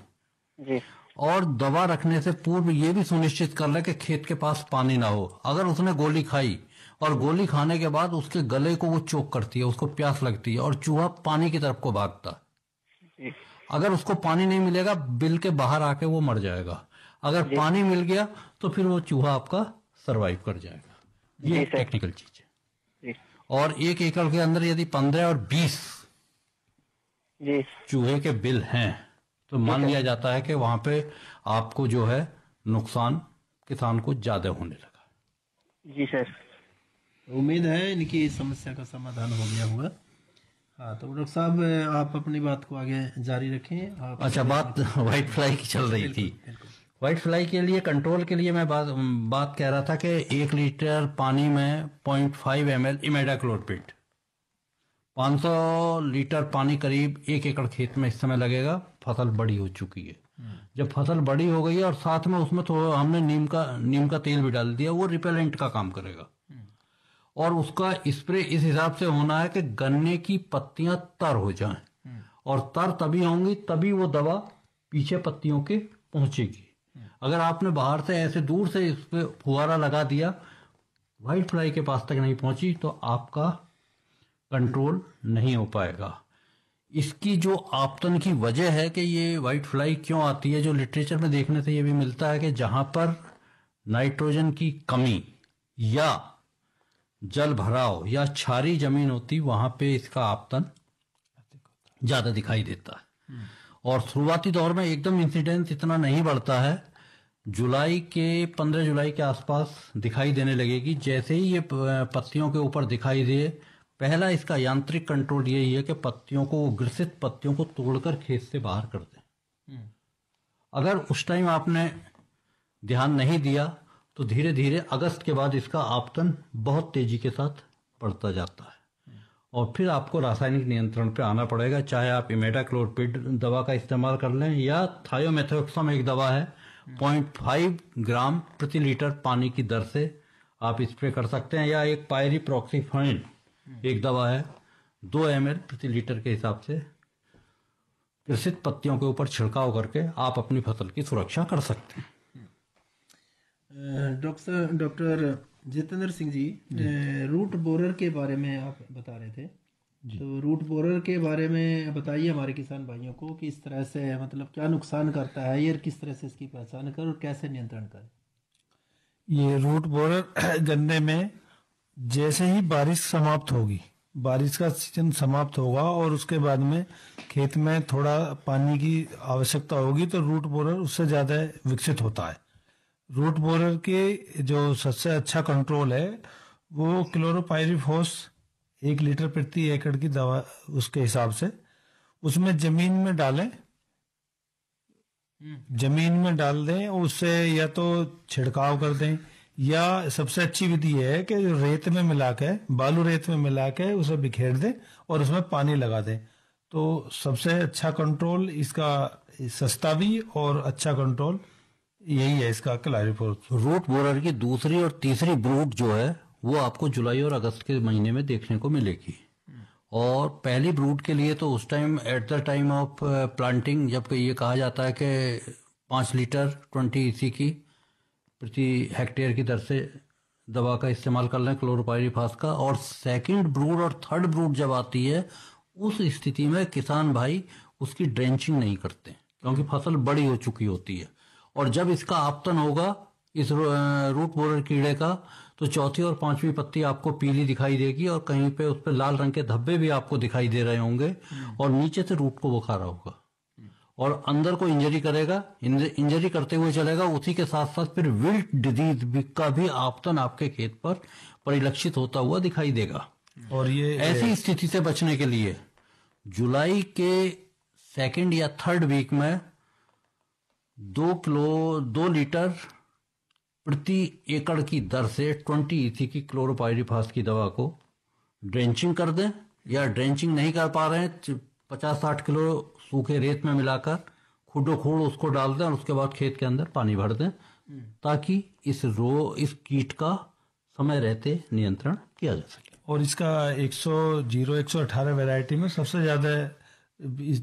Speaker 12: जी।
Speaker 6: और दवा रखने से पूर्व ये भी सुनिश्चित कर ले कि खेत के पास पानी ना हो। अगर उसने गोली खाई और गोली खाने के बाद उसके गले को वो चोक करती है, उसको प्यास लगती है और चूहा पानी की तरफ को भागता है। अगर उसको पानी नहीं मिलेगा, बिल के बाहर आके वो मर जाएगा। अगर पानी मिल गया तो फिर वो चूहा आपका सरवाइव कर जाएगा। ये टेक्निकल चीज है। और 1 एकड़ के अंदर यदि 15 और 20 चूहे के बिल हैं तो मान लिया जाता है कि वहां पे आपको जो है नुकसान किसान को ज्यादा होने लगा।
Speaker 12: जी सर।
Speaker 5: उम्मीद है इनकी समस्या का समाधान हो गया होगा। हाँ, तो डॉक्टर साहब आप अपनी बात को आगे जारी रखें।
Speaker 6: अच्छा, बात व्हाइट फ्लाई की चल रही थी। व्हाइट फ्लाई के लिए कंट्रोल के लिए मैं बात कह रहा था कि 1 लीटर पानी में 0.5 ml इमेडाक्लोरपिड, 500 लीटर पानी करीब 1 एकड़ खेत में इस समय लगेगा। फसल बड़ी हो चुकी है। जब फसल बड़ी हो गई है और साथ में उसमें थोड़ा हमने नीम का तेल भी डाल दिया, वो रिपेलेंट का काम करेगा। और उसका स्प्रे इस हिसाब से होना है कि गन्ने की पत्तियां तर हो जाएं, और तर तभी होंगी तभी वो दवा पीछे पत्तियों के पहुंचेगी। अगर आपने बाहर से ऐसे दूर से इस पे फुहारा लगा दिया व्हाइट फ्लाई के पास तक नहीं पहुंची तो आपका कंट्रोल नहीं हो पाएगा। इसकी जो आपतन की वजह है कि ये व्हाइट फ्लाई क्यों आती है, जो लिटरेचर में देखने से ये भी मिलता है कि जहां पर नाइट्रोजन की कमी या जल भराव या क्षारीय जमीन होती वहां पे इसका आपतन ज्यादा दिखाई देता है। और शुरुआती दौर में एकदम इंसिडेंस इतना नहीं बढ़ता है, 15 जुलाई के आसपास दिखाई देने लगेगी। जैसे ही ये पत्तियों के ऊपर दिखाई दे, पहला इसका यांत्रिक कंट्रोल यही है कि पत्तियों को, ग्रसित पत्तियों को तोड़कर खेत से बाहर कर दें। अगर उस टाइम आपने ध्यान नहीं दिया तो धीरे धीरे अगस्त के बाद इसका आपतन बहुत तेजी के साथ बढ़ता जाता है और फिर आपको रासायनिक नियंत्रण पे आना पड़ेगा। चाहे आप इमेडाक्लोरपिड दवा का इस्तेमाल कर लें या थायोमेथोक्सम एक दवा है, 0.5 ग्राम प्रति लीटर पानी की दर से आप स्प्रे कर सकते हैं, या एक पायरीप्रॉक्सीफाइन एक दवा है 2 ml प्रति लीटर के हिसाब से ग्रसित पत्तियों के ऊपर छिड़काव करके आप अपनी फसल की सुरक्षा कर सकते हैं।
Speaker 5: डॉक्टर जितेंद्र सिंह जी, रूट बोरर के बारे में आप बता रहे थे, तो रूट बोरर के बारे में बताइए हमारे किसान भाइयों को कि इस तरह से मतलब क्या नुकसान करता है ये, किस तरह से इसकी पहचान करें और कैसे नियंत्रण करें।
Speaker 8: ये रूट बोरर गन्ने में जैसे ही बारिश समाप्त होगी, बारिश का सीजन समाप्त होगा और उसके बाद में खेत में थोड़ा पानी की आवश्यकता होगी तो रूट बोरर उससे ज़्यादा विकसित होता है। रूट बोरर के जो सबसे अच्छा कंट्रोल है वो क्लोरोपाइरीफॉस 1 लीटर प्रति एकड़ की दवा उसके हिसाब से उसमें जमीन में डालें, जमीन में डाल दें, उससे या तो छिड़काव कर दें या सबसे अच्छी विधि है कि रेत में मिला के, बालू रेत में मिला के उसे बिखेर दें और उसमें पानी लगा दें। तो सबसे अच्छा कंट्रोल इसका, सस्ता भी और अच्छा कंट्रोल यही है इसका क्लोरोपाइरीफॉस।
Speaker 6: रूट बोरर की दूसरी और तीसरी ब्रूड जो है वो आपको जुलाई और अगस्त के महीने में देखने को मिलेगी। और पहली ब्रूड के लिए तो उस time at the time of planting, जब ये कहा जाता है कि 5 लीटर 20 EC की प्रति हेक्टेयर की दर से दवा का इस्तेमाल कर लें क्लोरोपाइरीफॉस का। और सेकंड ब्रूड और थर्ड ब्रूड जब आती है उस स्थिति में किसान भाई उसकी ड्रेंचिंग नहीं करते क्योंकि फसल बड़ी हो चुकी होती है। और जब इसका आपतन होगा इस रूट बोरर कीड़े का तो चौथी और 5वीं पत्ती आपको पीली दिखाई देगी और कहीं पे उस पर लाल रंग के धब्बे भी आपको दिखाई दे रहे होंगे और नीचे से रूट को बुखारा होगा और अंदर को इंजरी करेगा, इंजरी करते हुए चलेगा। उसी के साथ साथ फिर विल्ट डिजीज का भी आपतन आपके खेत पर परिलक्षित होता हुआ दिखाई देगा। और ये ऐसी स्थिति से बचने के लिए जुलाई के 2nd या 3rd वीक में 2 लीटर प्रति एकड़ की दर से 20 EC की क्लोरोपाइरीफॉस की दवा को ड्रेंचिंग कर दें, या ड्रेंचिंग नहीं कर पा रहे हैं 50-60 किलो सूखे रेत में मिलाकर खुडो खूड उसको डाल दें और उसके बाद खेत के अंदर पानी भर दें ताकि इस कीट का समय रहते नियंत्रण किया जा सके।
Speaker 8: और इसका 118 वैरायटी में सबसे ज्यादा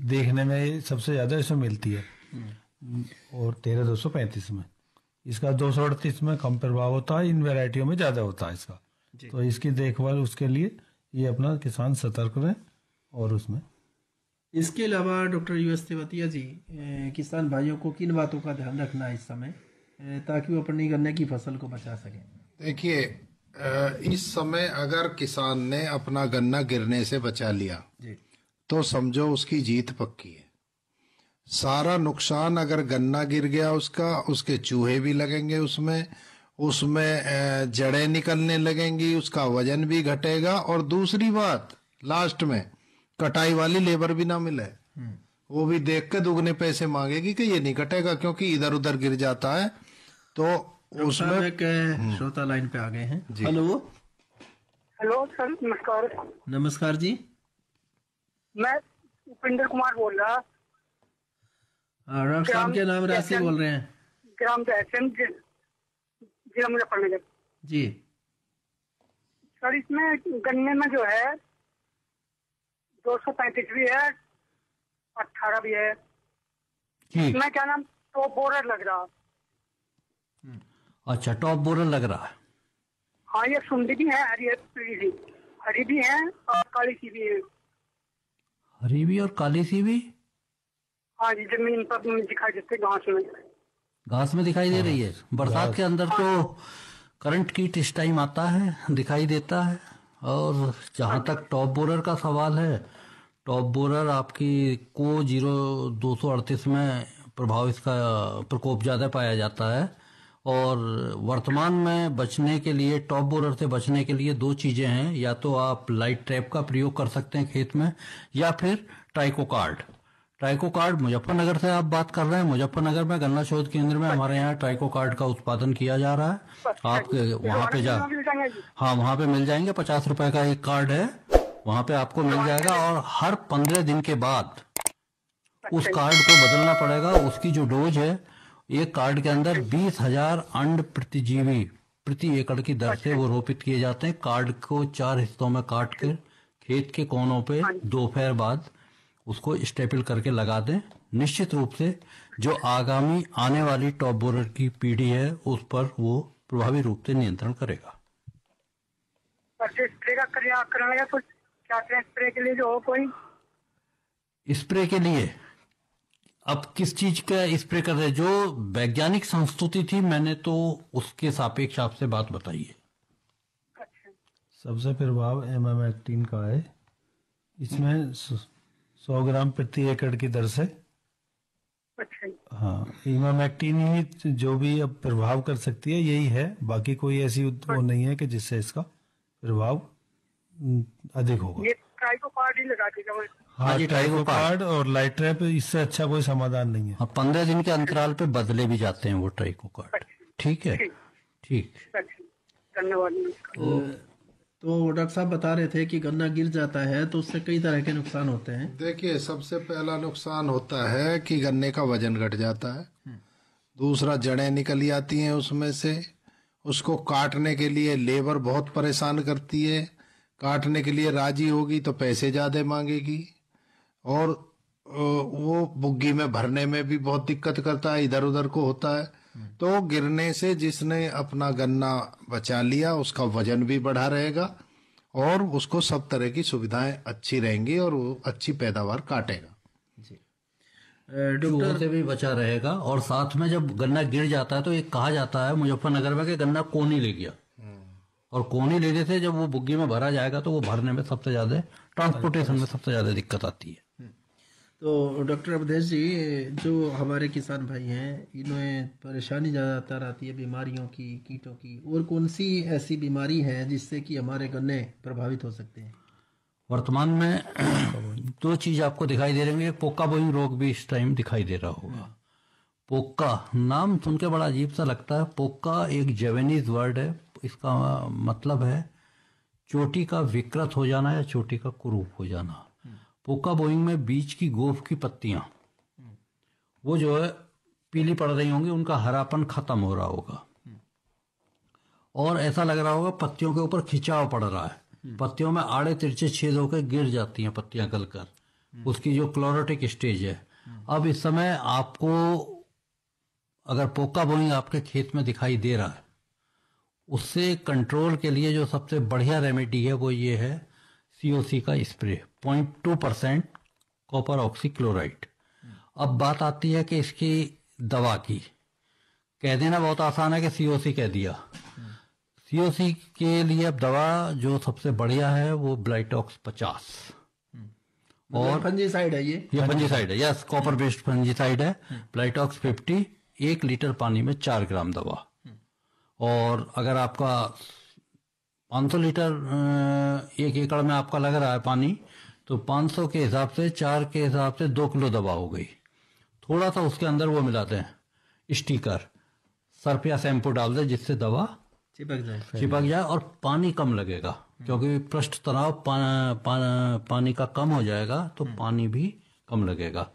Speaker 8: देखने में सबसे ज्यादा इसमें मिलती है और 13235 में, इसका 238 में कम प्रभाव होता है, इन वैरायटियों में ज्यादा होता है इसका। तो इसकी देखभाल उसके लिए ये अपना किसान सतर्क रहे। और उसमें
Speaker 5: इसके अलावा डॉक्टर US तेवतिया जी, किसान भाइयों को किन बातों का ध्यान रखना है इस समय ताकि वो अपनी गन्ने की फसल को बचा सकें?
Speaker 7: देखिए, इस समय अगर किसान ने अपना गन्ना गिरने से बचा लिया तो समझो उसकी जीत पक्की है। सारा नुकसान अगर गन्ना गिर गया उसके चूहे भी लगेंगे, उसमें जड़ें निकलने लगेंगी, उसका वजन भी घटेगा और दूसरी बात लास्ट में कटाई वाली लेबर भी ना मिले, वो भी देख के दुगने पैसे मांगेगी कि ये नहीं कटेगा क्योंकि इधर उधर गिर जाता है। तो उसमें
Speaker 5: एक श्रोता लाइन पे आ गए हैं।
Speaker 11: हेलो सर, नमस्कार।
Speaker 5: नमस्कार जी,
Speaker 11: मैं उपेंद्र कुमार बोल रहा।
Speaker 5: डॉक्टर साहब के नाम राशि बोल रहे हैं,
Speaker 11: ग्राम जिला मुजफ्फरनगर
Speaker 5: जी।
Speaker 11: सर इसमें गन्ने में जो है 235 भी है, 18 भी है, इसमें क्या नाम टॉप बोरर लग रहा।
Speaker 6: अच्छा, टॉप बोरर लग रहा है।
Speaker 11: हाँ, ये सुंडी भी है, हरी हरी भी है और काली सी भी है।
Speaker 6: हरी भी और काली सी भी?
Speaker 11: हाँ जी, जमीन पर दिखाई देते,
Speaker 6: घास में दिखाई दे रही है। बरसात के अंदर तो करंट कीट इस टाइम आता है, दिखाई देता है। और जहाँ तक टॉप बोरर का सवाल है, टॉप बोरर आपकी को 0238 में प्रभाव, इसका प्रकोप ज़्यादा पाया जाता है। और वर्तमान में बचने के लिए, टॉप बोरर से बचने के लिए 2 चीज़ें हैं। या तो आप लाइट ट्रैप का प्रयोग कर सकते हैं खेत में, या फिर ट्राइकोकार्ड। ट्राइकोकार्ड, मुजफ्फरनगर से आप बात कर रहे हैं। मुजफ्फरनगर में गन्ना शोध केंद्र में हमारे यहाँ ट्राइकोकार्ड का उत्पादन किया जा रहा है। आप वहाँ पे हाँ, वहाँ पे मिल जाएंगे। 50 रुपए का एक कार्ड है, वहाँ पे आपको मिल जाएगा। और हर 15 दिन के बाद उस कार्ड को बदलना पड़ेगा। उसकी जो डोज है, एक कार्ड के अंदर 20,000 अंड प्रतिजीवी प्रति एकड़ की दर से वो रोपित किए जाते हैं। कार्ड को 4 हिस्सों में काट कर खेत के कोनों पे दोपहर बाद उसको स्टेपल करके लगा दें। निश्चित रूप से जो आगामी आने वाली टॉप बोरर की पीढ़ी है, उस पर वो प्रभावी रूप से नियंत्रण करेगा।
Speaker 11: स्प्रे के लिए जो हो कोई
Speaker 6: स्प्रे के लिए अब किस चीज का स्प्रे कर रहे हैं? जो वैज्ञानिक संस्तुति थी, मैंने तो उसके सापेक्ष आपसे बात बताई है।
Speaker 8: सबसे प्रभाव एमामेक्टिन का है। इसमें 100 ग्राम प्रति एकड़ की दर से। हाँ, इमामेक्टिन ही जो भी अब प्रभाव कर सकती है, यही है। बाकी कोई ऐसी वो नहीं है कि जिससे इसका प्रभाव अधिक होगा।
Speaker 11: ये ट्राइकोकार्ड ही लगा देगा।
Speaker 8: हाँ, ट्राइकोकार्ड और लाइट ट्रैप, इससे अच्छा कोई समाधान नहीं है।
Speaker 6: 15 दिन के अंतराल पे बदले भी जाते हैं वो ट्राइकोकार्ड। ठीक है, ठीक।
Speaker 11: धन्यवाद।
Speaker 5: तो डॉक्टर साहब बता रहे थे कि गन्ना गिर जाता है तो उससे कई तरह के नुकसान होते हैं।
Speaker 7: देखिए, सबसे पहला नुकसान होता है कि गन्ने का वजन घट जाता है। दूसरा, जड़ें निकल आती हैं उसमें से। उसको काटने के लिए लेबर बहुत परेशान करती है। काटने के लिए राजी होगी तो पैसे ज़्यादा मांगेगी, और वो बुग्गी में भरने में भी बहुत दिक्कत करता है, इधर उधर को होता है। तो गिरने से जिसने अपना गन्ना बचा लिया, उसका वजन भी बढ़ा रहेगा और उसको सब तरह की सुविधाएं अच्छी रहेंगी और वो अच्छी पैदावार काटेगा।
Speaker 6: चूहों से भी बचा रहेगा। और साथ में जब गन्ना गिर जाता है तो एक कहा जाता है मुजफ्फरनगर में कि गन्ना कोनी ले गया, और कोनी लेने से जब वो बुग्गी में भरा जाएगा तो वो भरने में सबसे ज्यादा, ट्रांसपोर्टेशन में सबसे ज्यादा दिक्कत आती है।
Speaker 5: तो डॉक्टर अवधेश जी, जो हमारे किसान भाई हैं, इन्हें परेशानी ज़्यादातर आती है बीमारियों की, कीटों की, और कौन सी ऐसी बीमारी है जिससे कि हमारे गन्ने प्रभावित हो सकते हैं?
Speaker 6: वर्तमान में 2 चीज आपको दिखाई दे रही है। पोका बोइंग रोग भी इस टाइम दिखाई दे रहा होगा। पोका नाम सुन के बड़ा अजीब सा लगता है। पोका एक जापानीज वर्ड है। इसका मतलब है चोटी का विकृत हो जाना या चोटी का कुरूप हो जाना। पोका बोइंग में बीच की गोफ की पत्तियां, वो जो है पीली पड़ रही होंगी, उनका हरापन खत्म हो रहा होगा, और ऐसा लग रहा होगा पत्तियों के ऊपर खिंचाव पड़ रहा है। पत्तियों में आड़े तिरछे छेद होकर गिर जाती हैं पत्तियां गलकर। उसकी जो क्लोरोटिक स्टेज है। अब इस समय आपको अगर पोका बोइंग आपके खेत में दिखाई दे रहा है, उससे कंट्रोल के लिए जो सबसे बढ़िया रेमेडी है वो ये है COC का स्प्रे, 0.2% कॉपर ऑक्सीक्लोराइड। अब बात आती है कि इसकी दवा की। कह देना बहुत आसान है कि COC कह दिया। COC के लिए अब दवा जो सबसे बढ़िया है वो ब्लाइटॉक्स 50, और
Speaker 5: फंजीसाइड है। ये
Speaker 6: फंजीसाइड है, यस, कॉपर बेस्ड फंजीसाइड है। ब्लाइटॉक्स 50 1 लीटर पानी में 4 ग्राम दवा। और अगर आपका 500 लीटर 1 एकड़ में आपका लग रहा है पानी, तो 500 के हिसाब से 4 के हिसाब से 2 किलो दवा हो गई। थोड़ा सा उसके अंदर वो मिलाते हैं स्टिकर, सर्फ या शैम्पू डाल दे जिससे दवा चिपक जाए और पानी कम लगेगा, क्योंकि पृष्ठ तनाव पानी का कम हो जाएगा तो पानी भी कम लगेगा।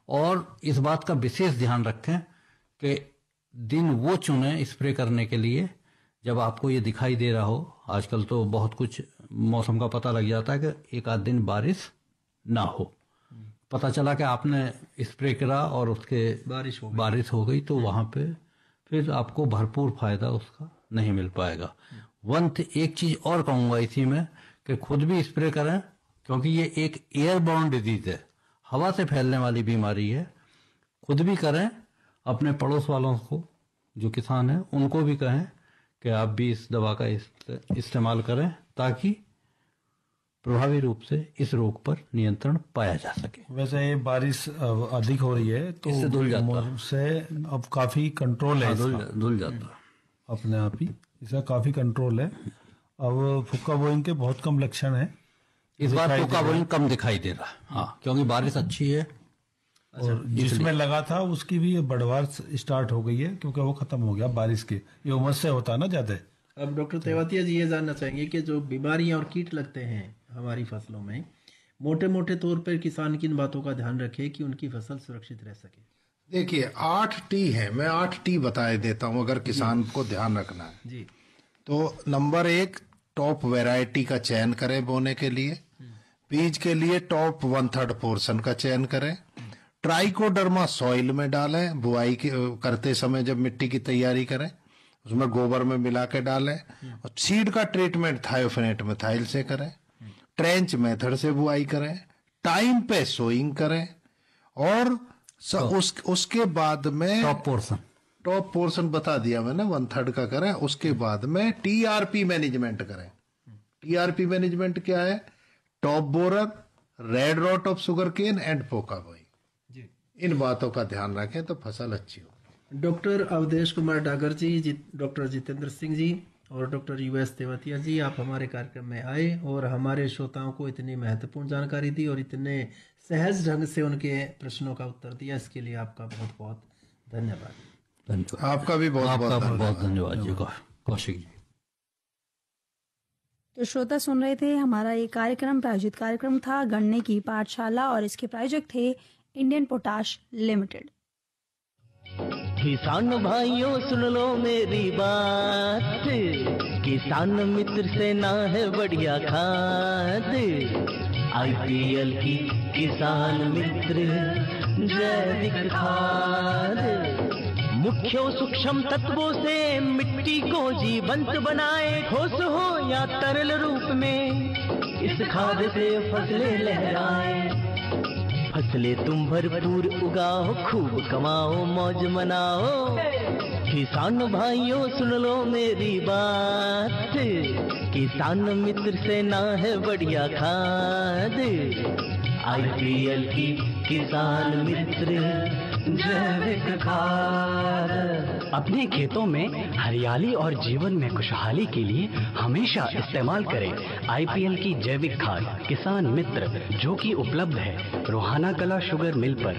Speaker 6: और इस बात का विशेष ध्यान रखें कि दिन वो चुने स्प्रे करने के लिए जब आपको ये दिखाई दे रहा हो। आजकल तो बहुत कुछ मौसम का पता लग जाता है कि एक आध दिन बारिश ना हो। पता चला कि आपने स्प्रे करा और उसके बारिश हो गई तो वहाँ पे फिर आपको भरपूर फायदा उसका नहीं मिल पाएगा। एक चीज और कहूंगा इसी में कि खुद भी स्प्रे करें, क्योंकि ये एक एयरबॉर्न डिजीज है, हवा से फैलने वाली बीमारी है। खुद भी करें, अपने पड़ोस वालों को जो किसान हैं उनको भी कहें कि आप भी इस दवा का इस्तेमाल करें, ताकि प्रभावी रूप से इस रोग पर नियंत्रण पाया जा सके।
Speaker 8: वैसे ये बारिश अधिक हो रही है तो
Speaker 6: इससे धुल जाता
Speaker 8: से अब काफी कंट्रोल है,
Speaker 6: धुल जाता
Speaker 8: अपने आप ही, इसका काफी कंट्रोल है। अब फुक्का बोइंग के बहुत कम लक्षण है,
Speaker 6: इस बार फुक्का बोइंग कम दिखाई दे रहा। हाँ, क्योंकि बारिश अच्छी है।
Speaker 8: और जिसमें लगा था उसकी भी बढ़वार स्टार्ट हो गई है, क्योंकि वो खत्म हो गया बारिश के, ये उमस से होता है ना ज्यादा।
Speaker 5: अब डॉक्टर तेवतिया जी ये जानना चाहेंगे कि जो बीमारियां और कीट लगते हैं हमारी फसलों में, मोटे मोटे तौर पर किसान किन बातों का ध्यान रखे कि उनकी फसल सुरक्षित रह सके?
Speaker 7: देखिए 8 टी है, मैं 8 टी बता देता हूँ अगर किसान को ध्यान रखना है
Speaker 5: जी।
Speaker 7: तो नंबर 1, टॉप वैरायटी का चयन करें बोने के लिए। बीज के लिए टॉप 1/3 पोर्शन का चयन करें। ट्राइकोडर्मा सॉइल में डालें, बुआई करते समय जब मिट्टी की तैयारी करें उसमें गोबर में मिला के डालें। और सीड का ट्रीटमेंट थायोफेनेट मिथाइल से करें। ट्रेंच मेथड से बुआई करें। टाइम पे सोइंग करें। और उसके बाद में टॉप पोर्शन बता दिया मैंने 1/3 का करें। उसके बाद में टीआरपी मैनेजमेंट करें। टीआरपी मैनेजमेंट क्या है? Top borer, red rot of sugar cane and pokkah बॉय। इन बातों का ध्यान रखें तो फसल अच्छी हो।
Speaker 5: डॉक्टर अवधेश कुमार डागर जी, डॉक्टर जितेंद्र सिंह जी और डॉक्टर यूएस तेवतिया जी, आप हमारे कार्यक्रम में आए और हमारे श्रोताओं को इतनी महत्वपूर्ण जानकारी दी और इतने सहज ढंग से उनके प्रश्नों का उत्तर दिया, इसके लिए आपका बहुत बहुत धन्यवाद।
Speaker 7: आपका भी बहुत बहुत
Speaker 6: धन्यवाद जी कौशिक जी।
Speaker 1: तो श्रोता सुन रहे थे हमारा ये कार्यक्रम, प्रायोजित कार्यक्रम था गन्ने की पाठशाला और इसके प्रायोजक थे इंडियन पोटाश लिमिटेड।
Speaker 2: किसान भाइयों सुन लो मेरी बात, किसान मित्र से ना है बढ़िया खाद। आईपीएल की किसान मित्र जैविक खाद, मुख्य सूक्ष्म तत्वों से मिट्टी को जीवंत बनाए, ठोस हो या तरल रूप में इस खाद से फसलें लहराए। फसलें तुम भरपूर उगाओ, खूब कमाओ, मौज मनाओ। किसान भाइयों सुन लो मेरी बात, किसान मित्र से ना है बढ़िया खाद। आईपीएल की किसान मित्र जैविक खाद। अपने खेतों में हरियाली और जीवन में खुशहाली के लिए हमेशा इस्तेमाल करें आईपीएल की जैविक खाद किसान मित्र, जो कि उपलब्ध है रोहाना कला शुगर मिल पर।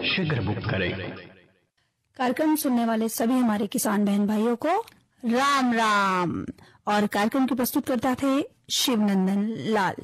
Speaker 2: शीघ्र बुक करें।
Speaker 1: कार्यक्रम सुनने वाले सभी हमारे किसान बहन भाइयों को राम राम। और कार्यक्रम के प्रस्तुत करता थे शिवनंदन लाल।